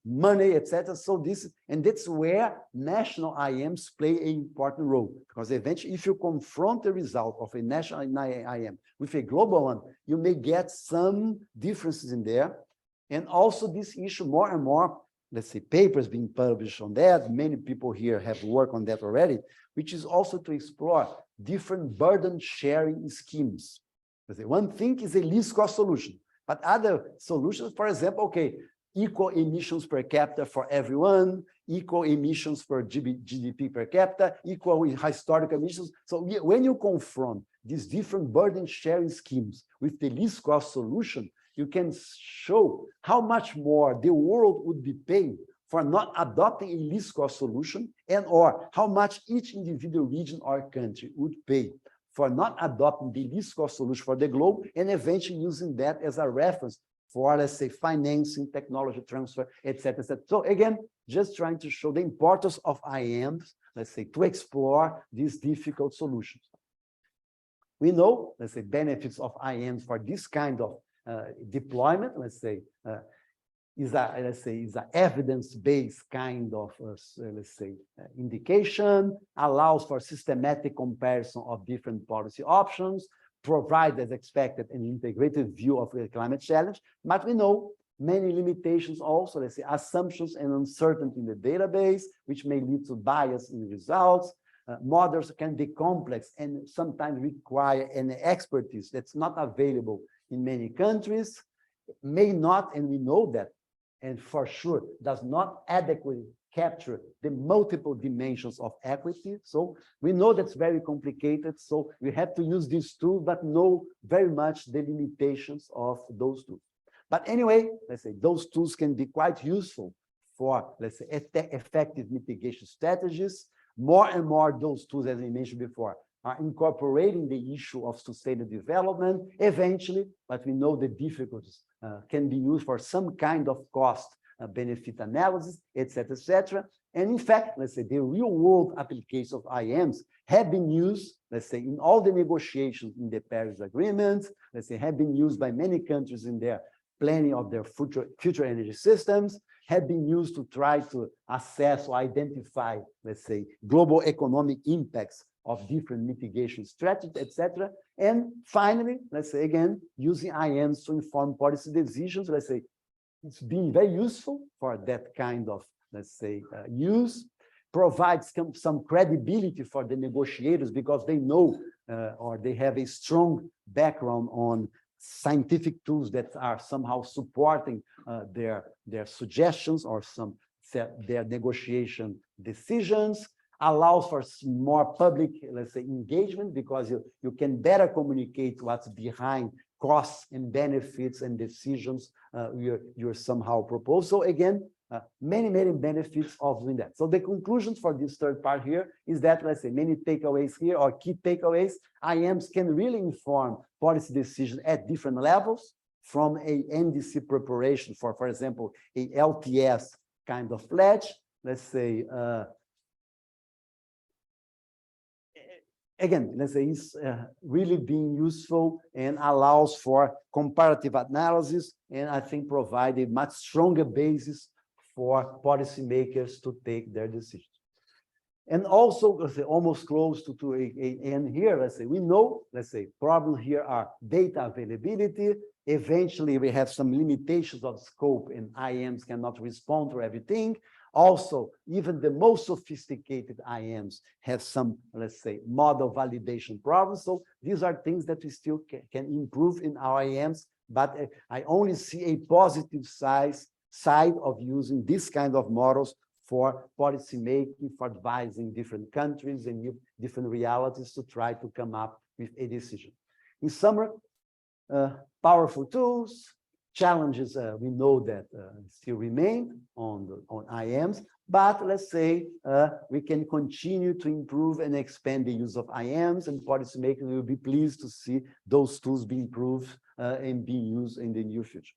money, etc. So that's where national IAMs play an important role, because eventually, if you confront the result of a national IAM with a global one, you may get some differences in there. And also this issue more and more, let's say, papers being published on that. Many people here have worked on that already, which is also to explore different burden sharing schemes. One thing is a least cost solution, but other solutions, for example, okay, equal emissions per capita for everyone, equal emissions per GDP per capita, equal historical emissions. So when you confront these different burden sharing schemes with the least cost solution, you can show how much more the world would be paying for not adopting a least cost solution, and or how much each individual region or country would pay for not adopting the least cost solution for the globe, and eventually using that as a reference for, let's say, financing, technology transfer, etc., etc. So again, just trying to show the importance of IAMs, let's say, to explore these difficult solutions. We know, let's say, benefits of IAMs for this kind of deployment, let's say, is a evidence-based kind of, let's say, indication, allows for systematic comparison of different policy options, provide, as expected, an integrated view of the climate challenge. But we know many limitations also, let's say, assumptions and uncertainty in the database, which may lead to bias in results. Models can be complex and sometimes require an expertise that's not available in many countries, may not, and we know that, and for sure, does not adequately capture the multiple dimensions of equity. So we know that's very complicated. So we have to use these tools, but know very much the limitations of those tools. But anyway, let's say those tools can be quite useful for, let's say, effective mitigation strategies. More and more those tools, as I mentioned before, are incorporating the issue of sustainable development eventually, but we know the difficulties can be used for some kind of cost benefit analysis, etc., etc. And in fact, let's say the real world applications of IAMs have been used, let's say, in all the negotiations in the Paris Agreement, let's say, have been used by many countries in their planning of their future energy systems, have been used to try to assess or identify, let's say, global economic impacts of different mitigation strategies, etc. And finally, let's say, again, using IAMs to inform policy decisions, let's say, it's been very useful for that kind of, let's say, use, provides some credibility for the negotiators because they know or they have a strong background on scientific tools that are somehow supporting their suggestions or their negotiation decisions, allows for more public, let's say, engagement because you can better communicate what's behind costs and benefits and decisions you're somehow proposed. So again, many benefits of doing that. So the conclusions for this third part here is that, let's say, many takeaways here or key takeaways, IAMs can really inform policy decisions at different levels, from a NDC preparation for example, a LTS kind of pledge, let's say, again, let's say it's really being useful and allows for comparative analysis, and I think provide a much stronger basis for policymakers to take their decisions. And also, let's say, almost close to a end here, let's say, we know, let's say, problems here are data availability. Eventually, we have some limitations of scope and IAMs cannot respond to everything. Also, even the most sophisticated IAMs have some, let's say, model validation problems. So these are things that we still can improve in our IAMs, but I only see a positive side of using this kind of models for policy making, for advising different countries and different realities to try to come up with a decision. In summary, powerful tools, challenges we know that still remain on IAMs, but let's say we can continue to improve and expand the use of IAMs, and policymakers will be pleased to see those tools being improved and being used in the near future.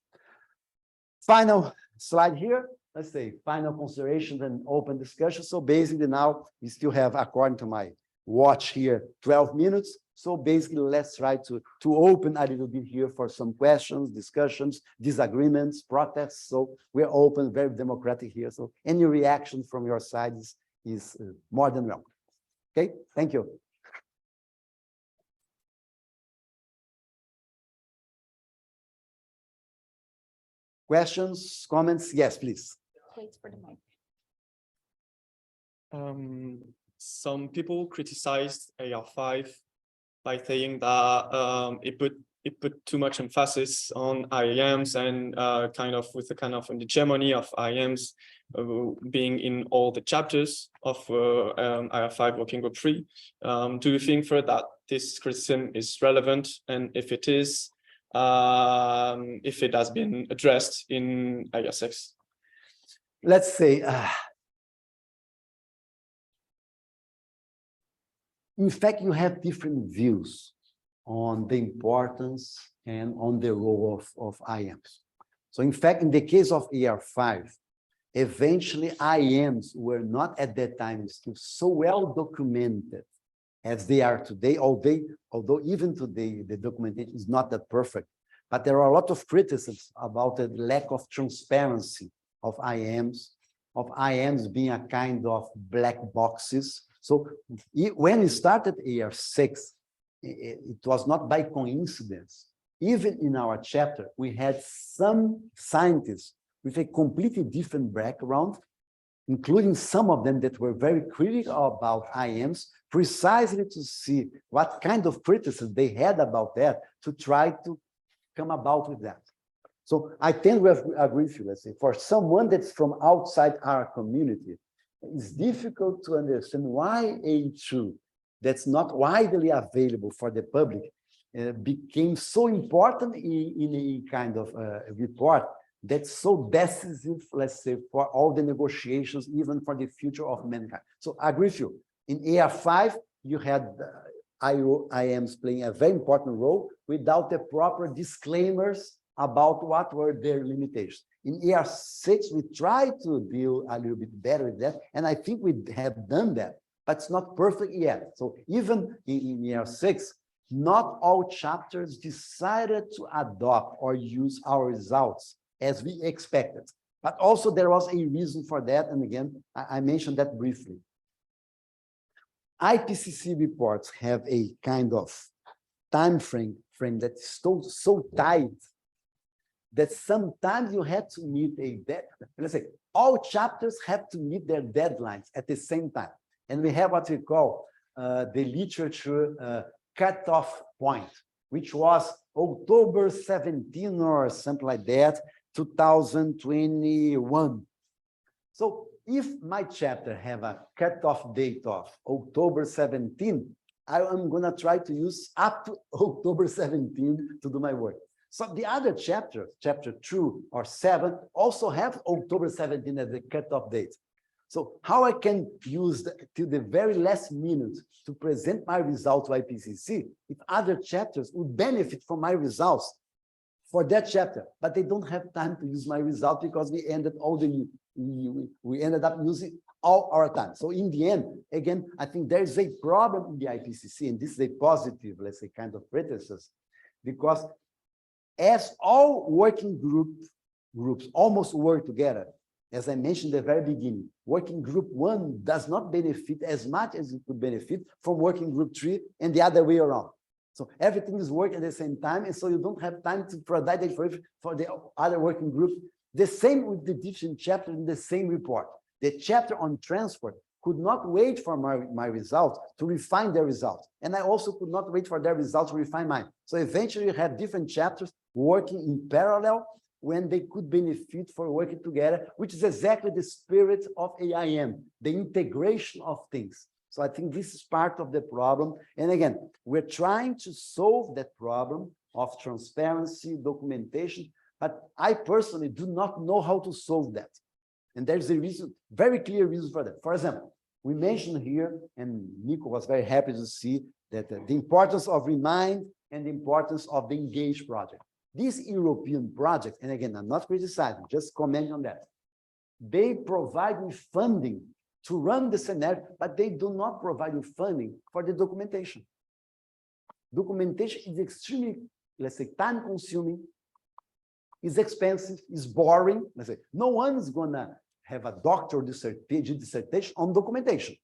Final slide here, let's say final considerations and open discussion. So basically now we still have, according to my watch here, 12 minutes. So basically let's try to open a little bit here for some questions, discussions, disagreements, protests. So we're open, very democratic here. So any reaction from your side is more than welcome. Okay, thank you. Questions, comments? Yes, please. Wait for the mic. Some people criticized AR5 by saying that it put too much emphasis on IAMs and kind of with the kind of hegemony of IAMs being in all the chapters of AR5 Working Group 3. Do you think for that this criticism is relevant, and if it is, if it has been addressed in AR6? Let's say, in fact, you have different views on the importance and on the role of IAMs. So in fact, in the case of AR5, eventually IAMs were not at that time still so well documented as they are today, although even today the documentation is not that perfect, but there are a lot of criticisms about the lack of transparency of IAMs being a kind of black boxes. So when we started AR6, it was not by coincidence. Even in our chapter, we had some scientists with a completely different background, including some of them that were very critical about IAMs, precisely to see what kind of criticism they had about that, to try to come about with that. So I tend to agree with you, let's say, for someone that's from outside our community, it's difficult to understand why a tool that's not widely available for the public became so important in a kind of report that's so decisive, let's say, for all the negotiations, even for the future of mankind. So I agree with you. In AR5, you had IAMs playing a very important role without the proper disclaimers about what were their limitations. In year 6, we tried to deal a little bit better with that, and I think we have done that, but it's not perfect yet. So even in year 6, not all chapters decided to adopt or use our results as we expected. But also there was a reason for that, and again, I mentioned that briefly. IPCC reports have a kind of time frame that's so tight that sometimes you have to meet let's say, all chapters have to meet their deadlines at the same time. And we have what we call the literature cutoff point, which was October 17 or something like that, 2021. So if my chapter have a cutoff date of October 17, I am going to try to use up to October 17 to do my work. So the other chapters, chapter 2 or 7, also have October 17 as the cutoff date. So how I can use till the very last minute to present my results to IPCC, if other chapters would benefit from my results for that chapter, but they don't have time to use my result because we ended up using all our time. So in the end, again, I think there is a problem in the IPCC, and this is a positive, let's say, kind of criticism, because as all working groups almost work together, as I mentioned at the very beginning, working group 1 does not benefit as much as it could benefit from working group 3 and the other way around. So everything is working at the same time, and so you don't have time to provide information for the other working groups. The same with the different chapters in the same report. The chapter on transport could not wait for my results to refine their results. And I also could not wait for their results to refine mine. So eventually you have different chapters working in parallel when they could benefit for working together, which is exactly the spirit of IAM, the integration of things. So I think this is part of the problem. And again, we're trying to solve that problem of transparency, documentation, but I personally do not know how to solve that. And there's a reason, very clear reason for that. For example, we mentioned here, and Nico was very happy to see that the importance of Remind and the importance of the Engage project. These European projects, and again, I'm not criticizing, just comment on that. They provide you funding to run the scenario, but they do not provide you funding for the documentation. Documentation is extremely, let's say, time-consuming, is expensive, is boring. Let's say, no one is going to have a doctoral PhD dissertation on documentation.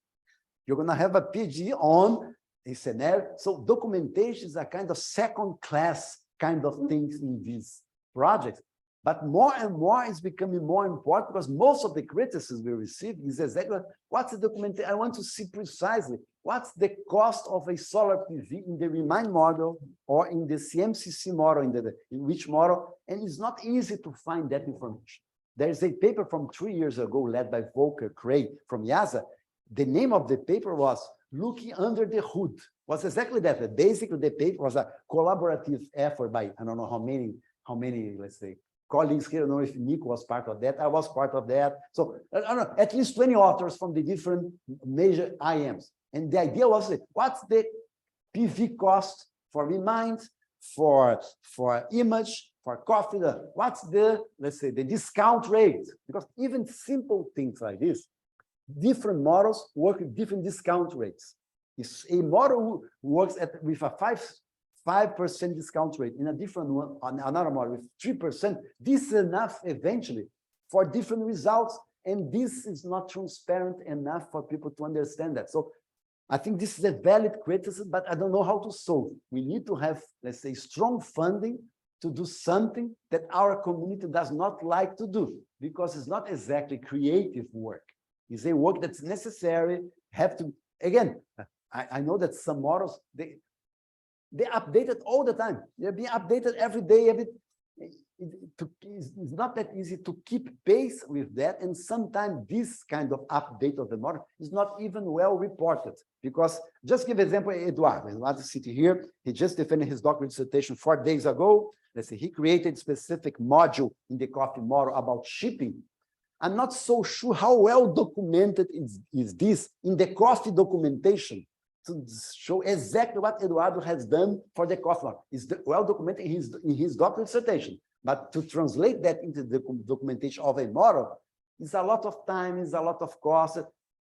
You're going to have a PhD on a scenario. So documentation is a kind of second-class kind of things in these projects. But more and more it's becoming more important because most of the criticism we receive is exactly what's the documentation. I want to see precisely what's the cost of a solar PV in the Remind model or in the CMCC model, in which model, and it's not easy to find that information. There is a paper from 3 years ago led by Volker Craig from IASA. The name of the paper was Looking Under the Hood. Was exactly that. Basically, the paper was a collaborative effort by I don't know how many, let's say, colleagues here. I don't know if Nico was part of that. I was part of that. So I don't know, at least 20 authors from the different major IAMs. And the idea was, what's the PV cost for Remind, for Image, for Coffee? What's the, let's say, the discount rate? Because even simple things like this, different models work with different discount rates. If a model works with a 5% discount rate in a different one, on another model with 3%, this is enough eventually for different results. And this is not transparent enough for people to understand that. So I think this is a valid criticism, but I don't know how to solve. We need to have, let's say, strong funding to do something that our community does not like to do, because it's not exactly creative work. It's a work that's necessary, have to, again, I know that some models, they update it all the time. They're being updated every day. It's not that easy to keep pace with that. And sometimes this kind of update of the model is not even well reported. Because just give example, Eduardo sitting here, he just defended his doctoral dissertation 4 days ago. Let's say he created a specific module in the coffee model about shipping. I'm not so sure how well documented is this in the coffee documentation to show exactly what Eduardo has done for the coffee model. It's well documented in his doctoral dissertation. But to translate that into the documentation of a model is a lot of time, is a lot of cost.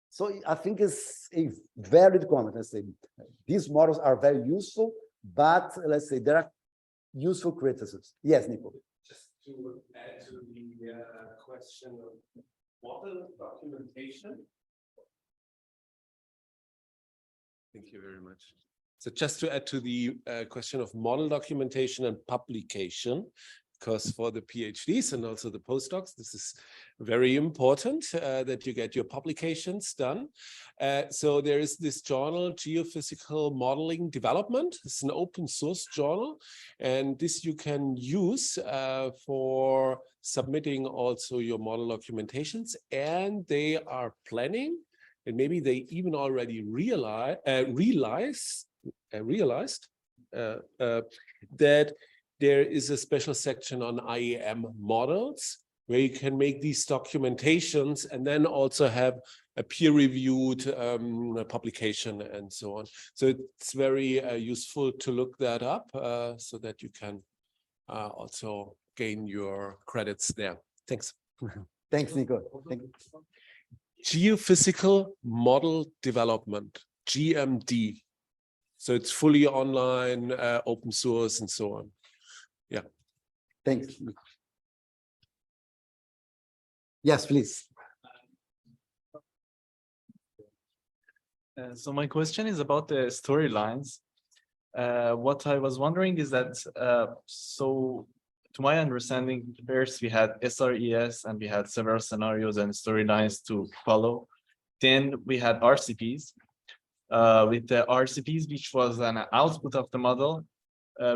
So I think it's a valid comment. Let's say these models are very useful, but let's say there are useful criticisms. Yes, Nico. Just to add to the question of model documentation. Thank you very much. So just to add to the question of model documentation and publication, because for the PhDs and also the postdocs, this is very important that you get your publications done. So there is this journal, Geophysical Modeling Development. It's an open source journal, and this you can use for submitting also your model documentations. And they are planning, and maybe they even already realized that there is a special section on IAM models where you can make these documentations and then also have a peer-reviewed publication and so on. So it's very useful to look that up so that you can also gain your credits there. Thanks. Thanks, Nico. Thank you. Geophysical Model Development, GMD. So it's fully online, open source, and so on. Yeah. Thanks. Yes, please. So my question is about the storylines. What I was wondering is that, so to my understanding, first we had SRES and we had several scenarios and storylines to follow. Then we had RCPs. With the RCPs, which was an output of the model,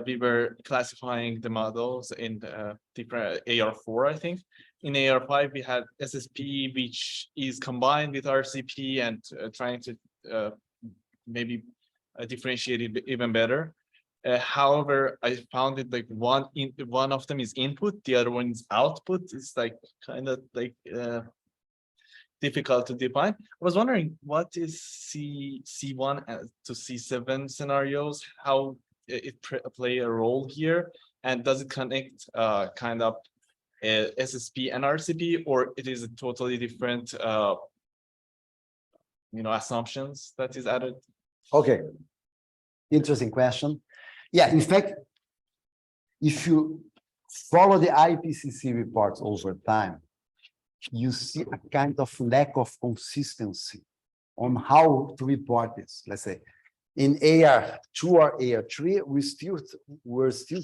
we were classifying the models in different AR4, I think. In AR5, we had SSP, which is combined with RCP and trying to maybe differentiate it even better. However, I found it like one of them is input, the other one is output. It's like kind of like difficult to define. I was wondering what is C1 to C7 scenarios, how it play a role here, and does it connect kind of SSP and RCP, or it is a totally different assumptions that is added? Okay, interesting question. Yeah, in fact, if you follow the IPCC reports over time, you see a kind of lack of consistency on how to report this. Let's say in AR2 or AR3, we're still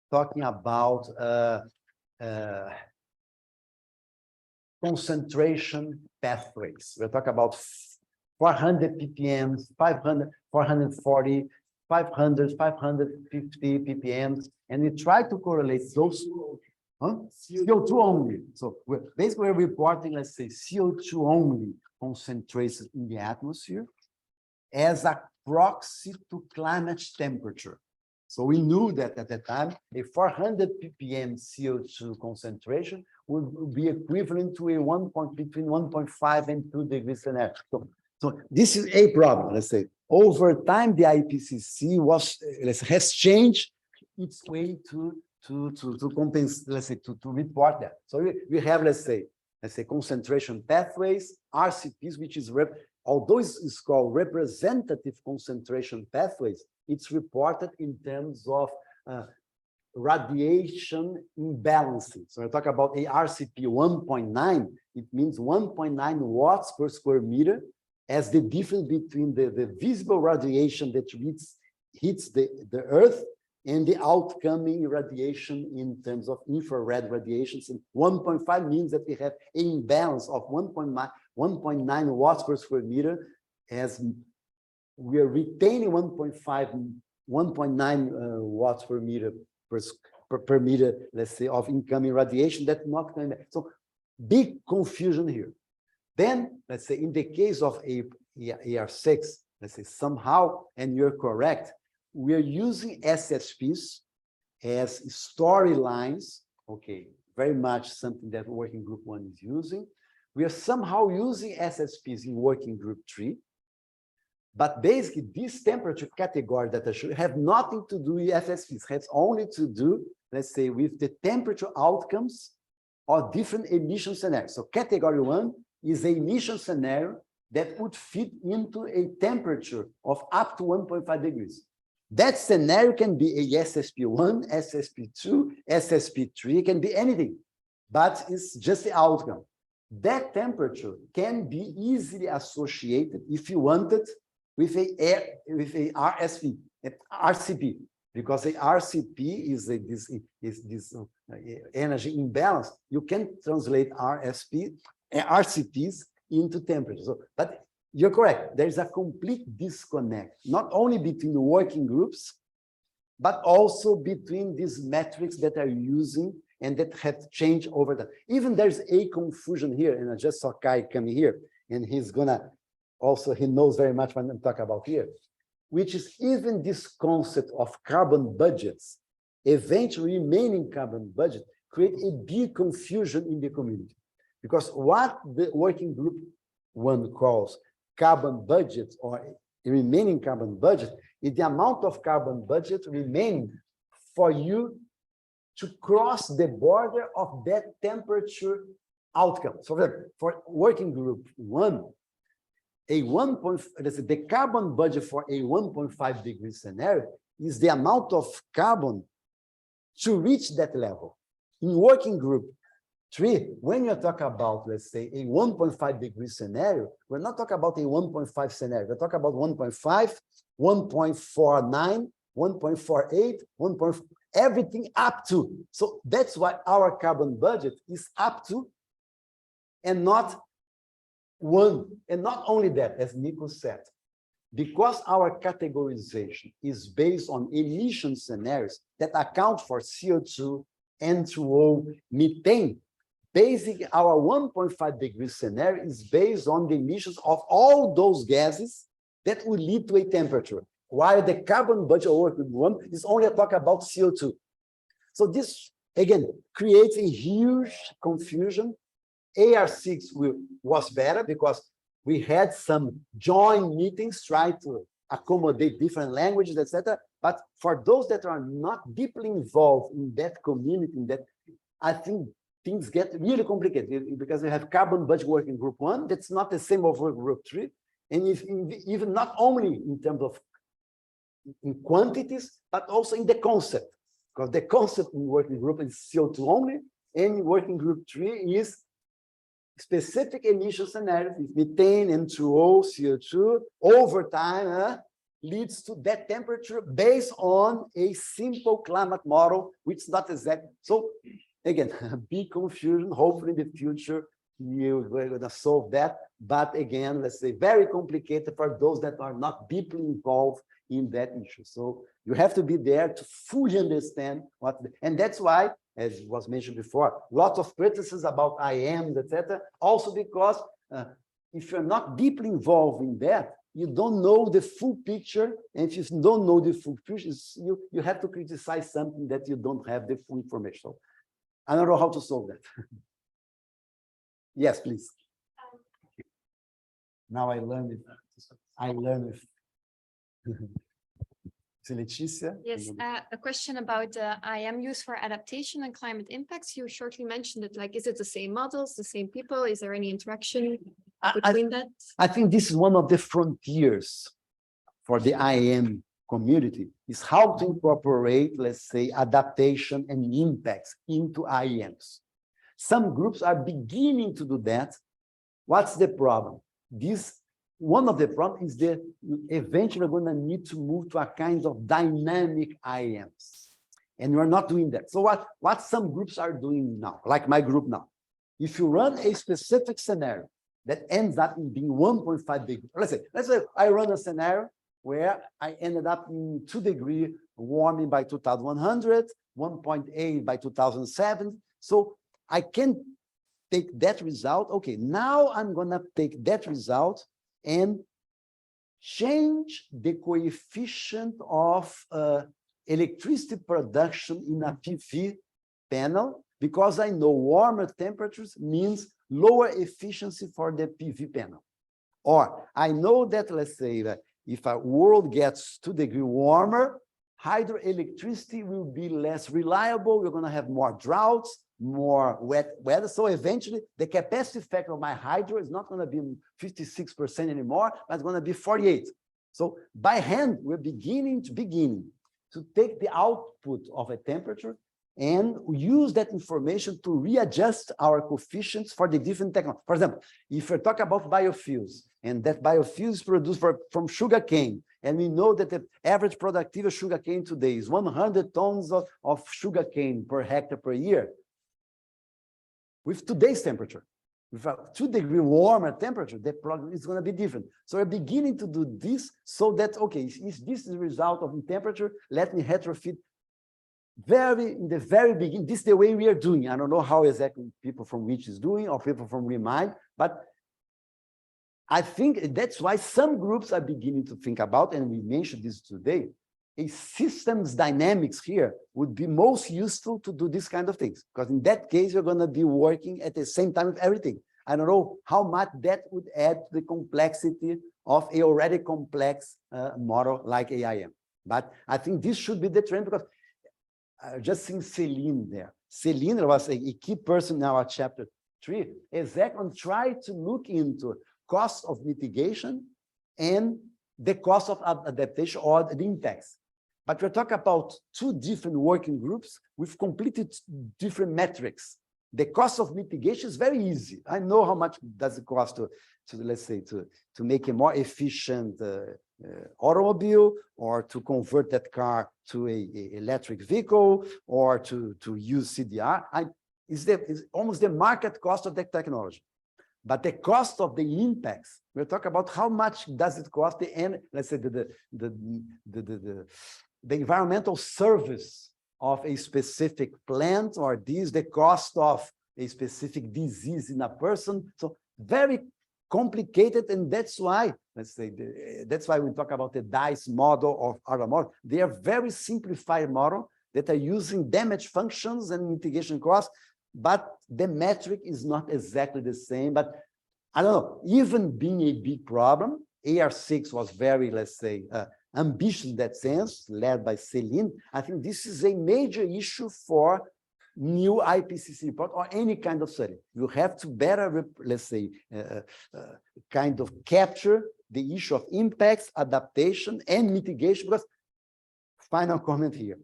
talking about concentration pathways. We're talking about 400 ppm, 500, 440, 500, 550 ppm, and we try to correlate those. CO2 only. So we're reporting, let's say, CO2 only concentrations in the atmosphere as a proxy to climate temperature. So we knew that at the time, a 400 ppm CO2 concentration would be equivalent to a between 1.5 and 2 degrees scenario. So this is a problem. Let's say over time, the IPCC has changed its way to compensate, let's say, to report that. So we have, let's say concentration pathways, RCPs, which is although it's called representative concentration pathways, it's reported in terms of radiation imbalancing. So I talk about a RCP 1.9, it means 1.9 watts per square meter as the difference between the visible radiation that hits the Earth and the outcoming radiation in terms of infrared radiations. And 1.5 means that we have an imbalance of 1.9 watts per square meter, as we are retaining 1.9 watts per meter per meter, let's say, of incoming radiation that's not coming back. So big confusion here. Then, let's say, in the case of AR6, let's say somehow, and you're correct, we are using SSPs as storylines, okay, very much something that working group 1 is using. We are somehow using SSPs in working group 3. But basically, this temperature category that I should have nothing to do with FSPs. It has only to do, let's say, with the temperature outcomes of different emission scenarios. So category 1 is an emission scenario that would fit into a temperature of up to 1.5 degrees. That scenario can be a SSP1, SSP2, SSP3, it can be anything, but it's just the outcome. That temperature can be easily associated, if you wanted, with a RSP, RCP, because a RCP is this energy imbalance. You can translate RCPs into temperature. So, but you're correct. There is a complete disconnect, not only between the working groups, but also between these metrics that are using and that have changed over time. Even there's a confusion here, and I just saw Kai coming here, and he's gonna also, he knows very much what I'm talking about here, which is even this concept of carbon budgets, eventually remaining carbon budget, create a big confusion in the community. Because what the working group 1 calls carbon budget or remaining carbon budget is the amount of carbon budget remaining for you to cross the border of that temperature outcome. So for working group 1, the carbon budget for a 1.5 degree scenario is the amount of carbon to reach that level. In working group 3, when you talk about, let's say, a 1.5 degree scenario, we're not talking about a 1.5 scenario. We're talking about 1.5, 1.49, 1.48, 1. Everything up to. So that's why our carbon budget is up to and not 1. And not only that, as Nico said, because our categorization is based on emission scenarios that account for CO2, N2O, methane, basically our 1.5 degree scenario is based on the emissions of all those gases that will lead to a temperature, while the carbon budget work with 1 is only a talk about CO2. So this, again, creates a huge confusion. AR6 was better because we had some joint meetings trying to accommodate different languages, etc. But for those that are not deeply involved in that community, I think things get really complicated because we have carbon budget working group 1, that's not the same of working group 3. And even not only in terms of in quantities, but also in the concept, because the concept in working group is CO2 only, and working group 3 is specific emission scenarios, methane, N2O, CO2, over time leads to that temperature based on a simple climate model, which is not exact. So again, big confusion. Hopefully in the future, we're going to solve that. But again, let's say very complicated for those that are not deeply involved in that issue. So you have to be there to fully understand and that's why, as was mentioned before, lots of criticism about IAM, etc. Also because if you're not deeply involved in that, you don't know the full picture. And if you don't know the full picture, you have to criticize something that you don't have the full information. So I don't know how to solve that. Yes, please. Now I learned it. So Leticia? Yes, a question about IAM use for adaptation and climate impacts. You shortly mentioned it. Like, is it the same models, the same people? Is there any interaction between that? I think this is one of the frontiers for the IAM community, is how to incorporate, let's say, adaptation and impacts into IAMs. Some groups are beginning to do that. What's the problem? One of the problems is that eventually we're going to need to move to a kind of dynamic IAMs. And we're not doing that. So what some groups are doing now, like my group now, if you run a specific scenario that ends up in being 1.5 degrees, let's say I run a scenario where I ended up in 2 degree warming by 2100, 1.8 by 2007. So I can take that result. Okay, now I'm going to take that result and change the coefficient of electricity production in a PV panel, because I know warmer temperatures means lower efficiency for the PV panel. Or I know that, let's say, that if a world gets 2 degrees warmer, hydroelectricity will be less reliable. We're going to have more droughts, more wet weather. So eventually, the capacity factor of my hydro is not going to be 56% anymore, but it's going to be 48. So by hand, we're beginning to take the output of a temperature and use that information to readjust our coefficients for the different technologies. For example, if we talk about biofuels, and that biofuels is produced from sugarcane, and we know that the average productivity of sugarcane today is 100 tons of sugarcane per hectare per year. With today's temperature, with a 2 degree warmer temperature, the problem is going to be different. So we're beginning to do this so that, okay, if this is the result of the temperature, let me retrofit in the very beginning. This is the way we are doing. I don't know how exactly people from Which is doing or people from Remind, but I think that's why some groups are beginning to think about, and we mentioned this today, a systems dynamics here would be most useful to do this kind of things, because in that case, you're going to be working at the same time with everything. I don't know how much that would add to the complexity of a already complex model like IAM. But I think this should be the trend, because just seeing Celine there. Celine was a key person in our chapter 3, exactly on trying to look into cost of mitigation and the cost of adaptation or the impacts. But we're talking about 2 different working groups with completely different metrics. The cost of mitigation is very easy. I know how much does it cost to let's say, to make a more efficient automobile, or to convert that car to a electric vehicle, or to use CDR. It's almost the market cost of the technology. But the cost of the impacts, we're talking about how much does it cost the end, let's say the environmental service of a specific plant, or the cost of a specific disease in a person. So very complicated, and that's why, let's say, that's why we talk about the DICE model or other model. They are very simplified model that are using damage functions and mitigation costs, but the metric is not exactly the same. But I don't know, even being a big problem, AR6 was very, let's say, ambitious in that sense, led by Celine. I think this is a major issue for new IPCC report or any kind of study. You have to better, let's say, kind of capture the issue of impacts, adaptation, and mitigation. Because, final comment here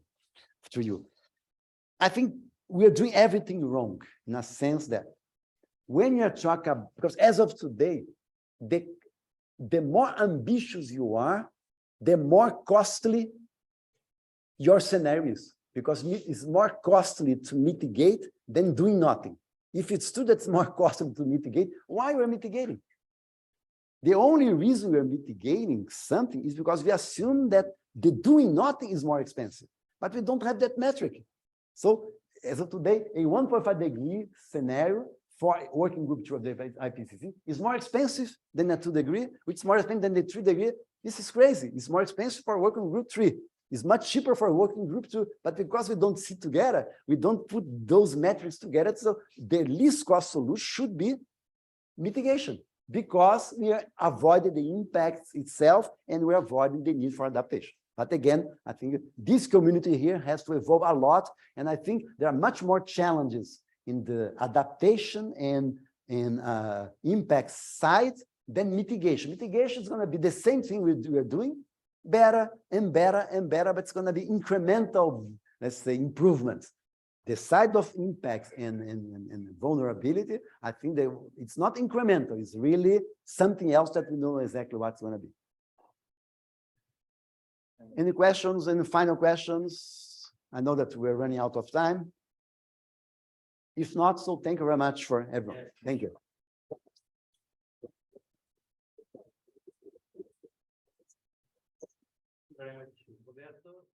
to you. I think we are doing everything wrong in a sense that when you're talking about, because as of today, the more ambitious you are, the more costly your scenarios, because it's more costly to mitigate than doing nothing. If it's true that's more costly to mitigate, why we're mitigating? The only reason we're mitigating something is because we assume that the doing nothing is more expensive, but we don't have that metric. So as of today, a 1.5 degree scenario for working group 2 of the IPCC is more expensive than a 2 degree, which is more expensive than the 3 degree. This is crazy. It's more expensive for working group 3. It's much cheaper for working group 2, but because we don't sit together, we don't put those metrics together. So the least cost solution should be mitigation, because we are avoiding the impacts itself and we're avoiding the need for adaptation. But again, I think this community here has to evolve a lot. And I think there are much more challenges in the adaptation and impact side than mitigation. Mitigation is going to be the same thing we are doing, better and better and better, but it's going to be incremental, let's say, improvements. The side of impacts and vulnerability, I think that it's not incremental. It's really something else that we know exactly what's going to be. Any questions? Any final questions? I know that we're running out of time. If not, so thank you very much for everyone. Thank you. Very much, Roberto.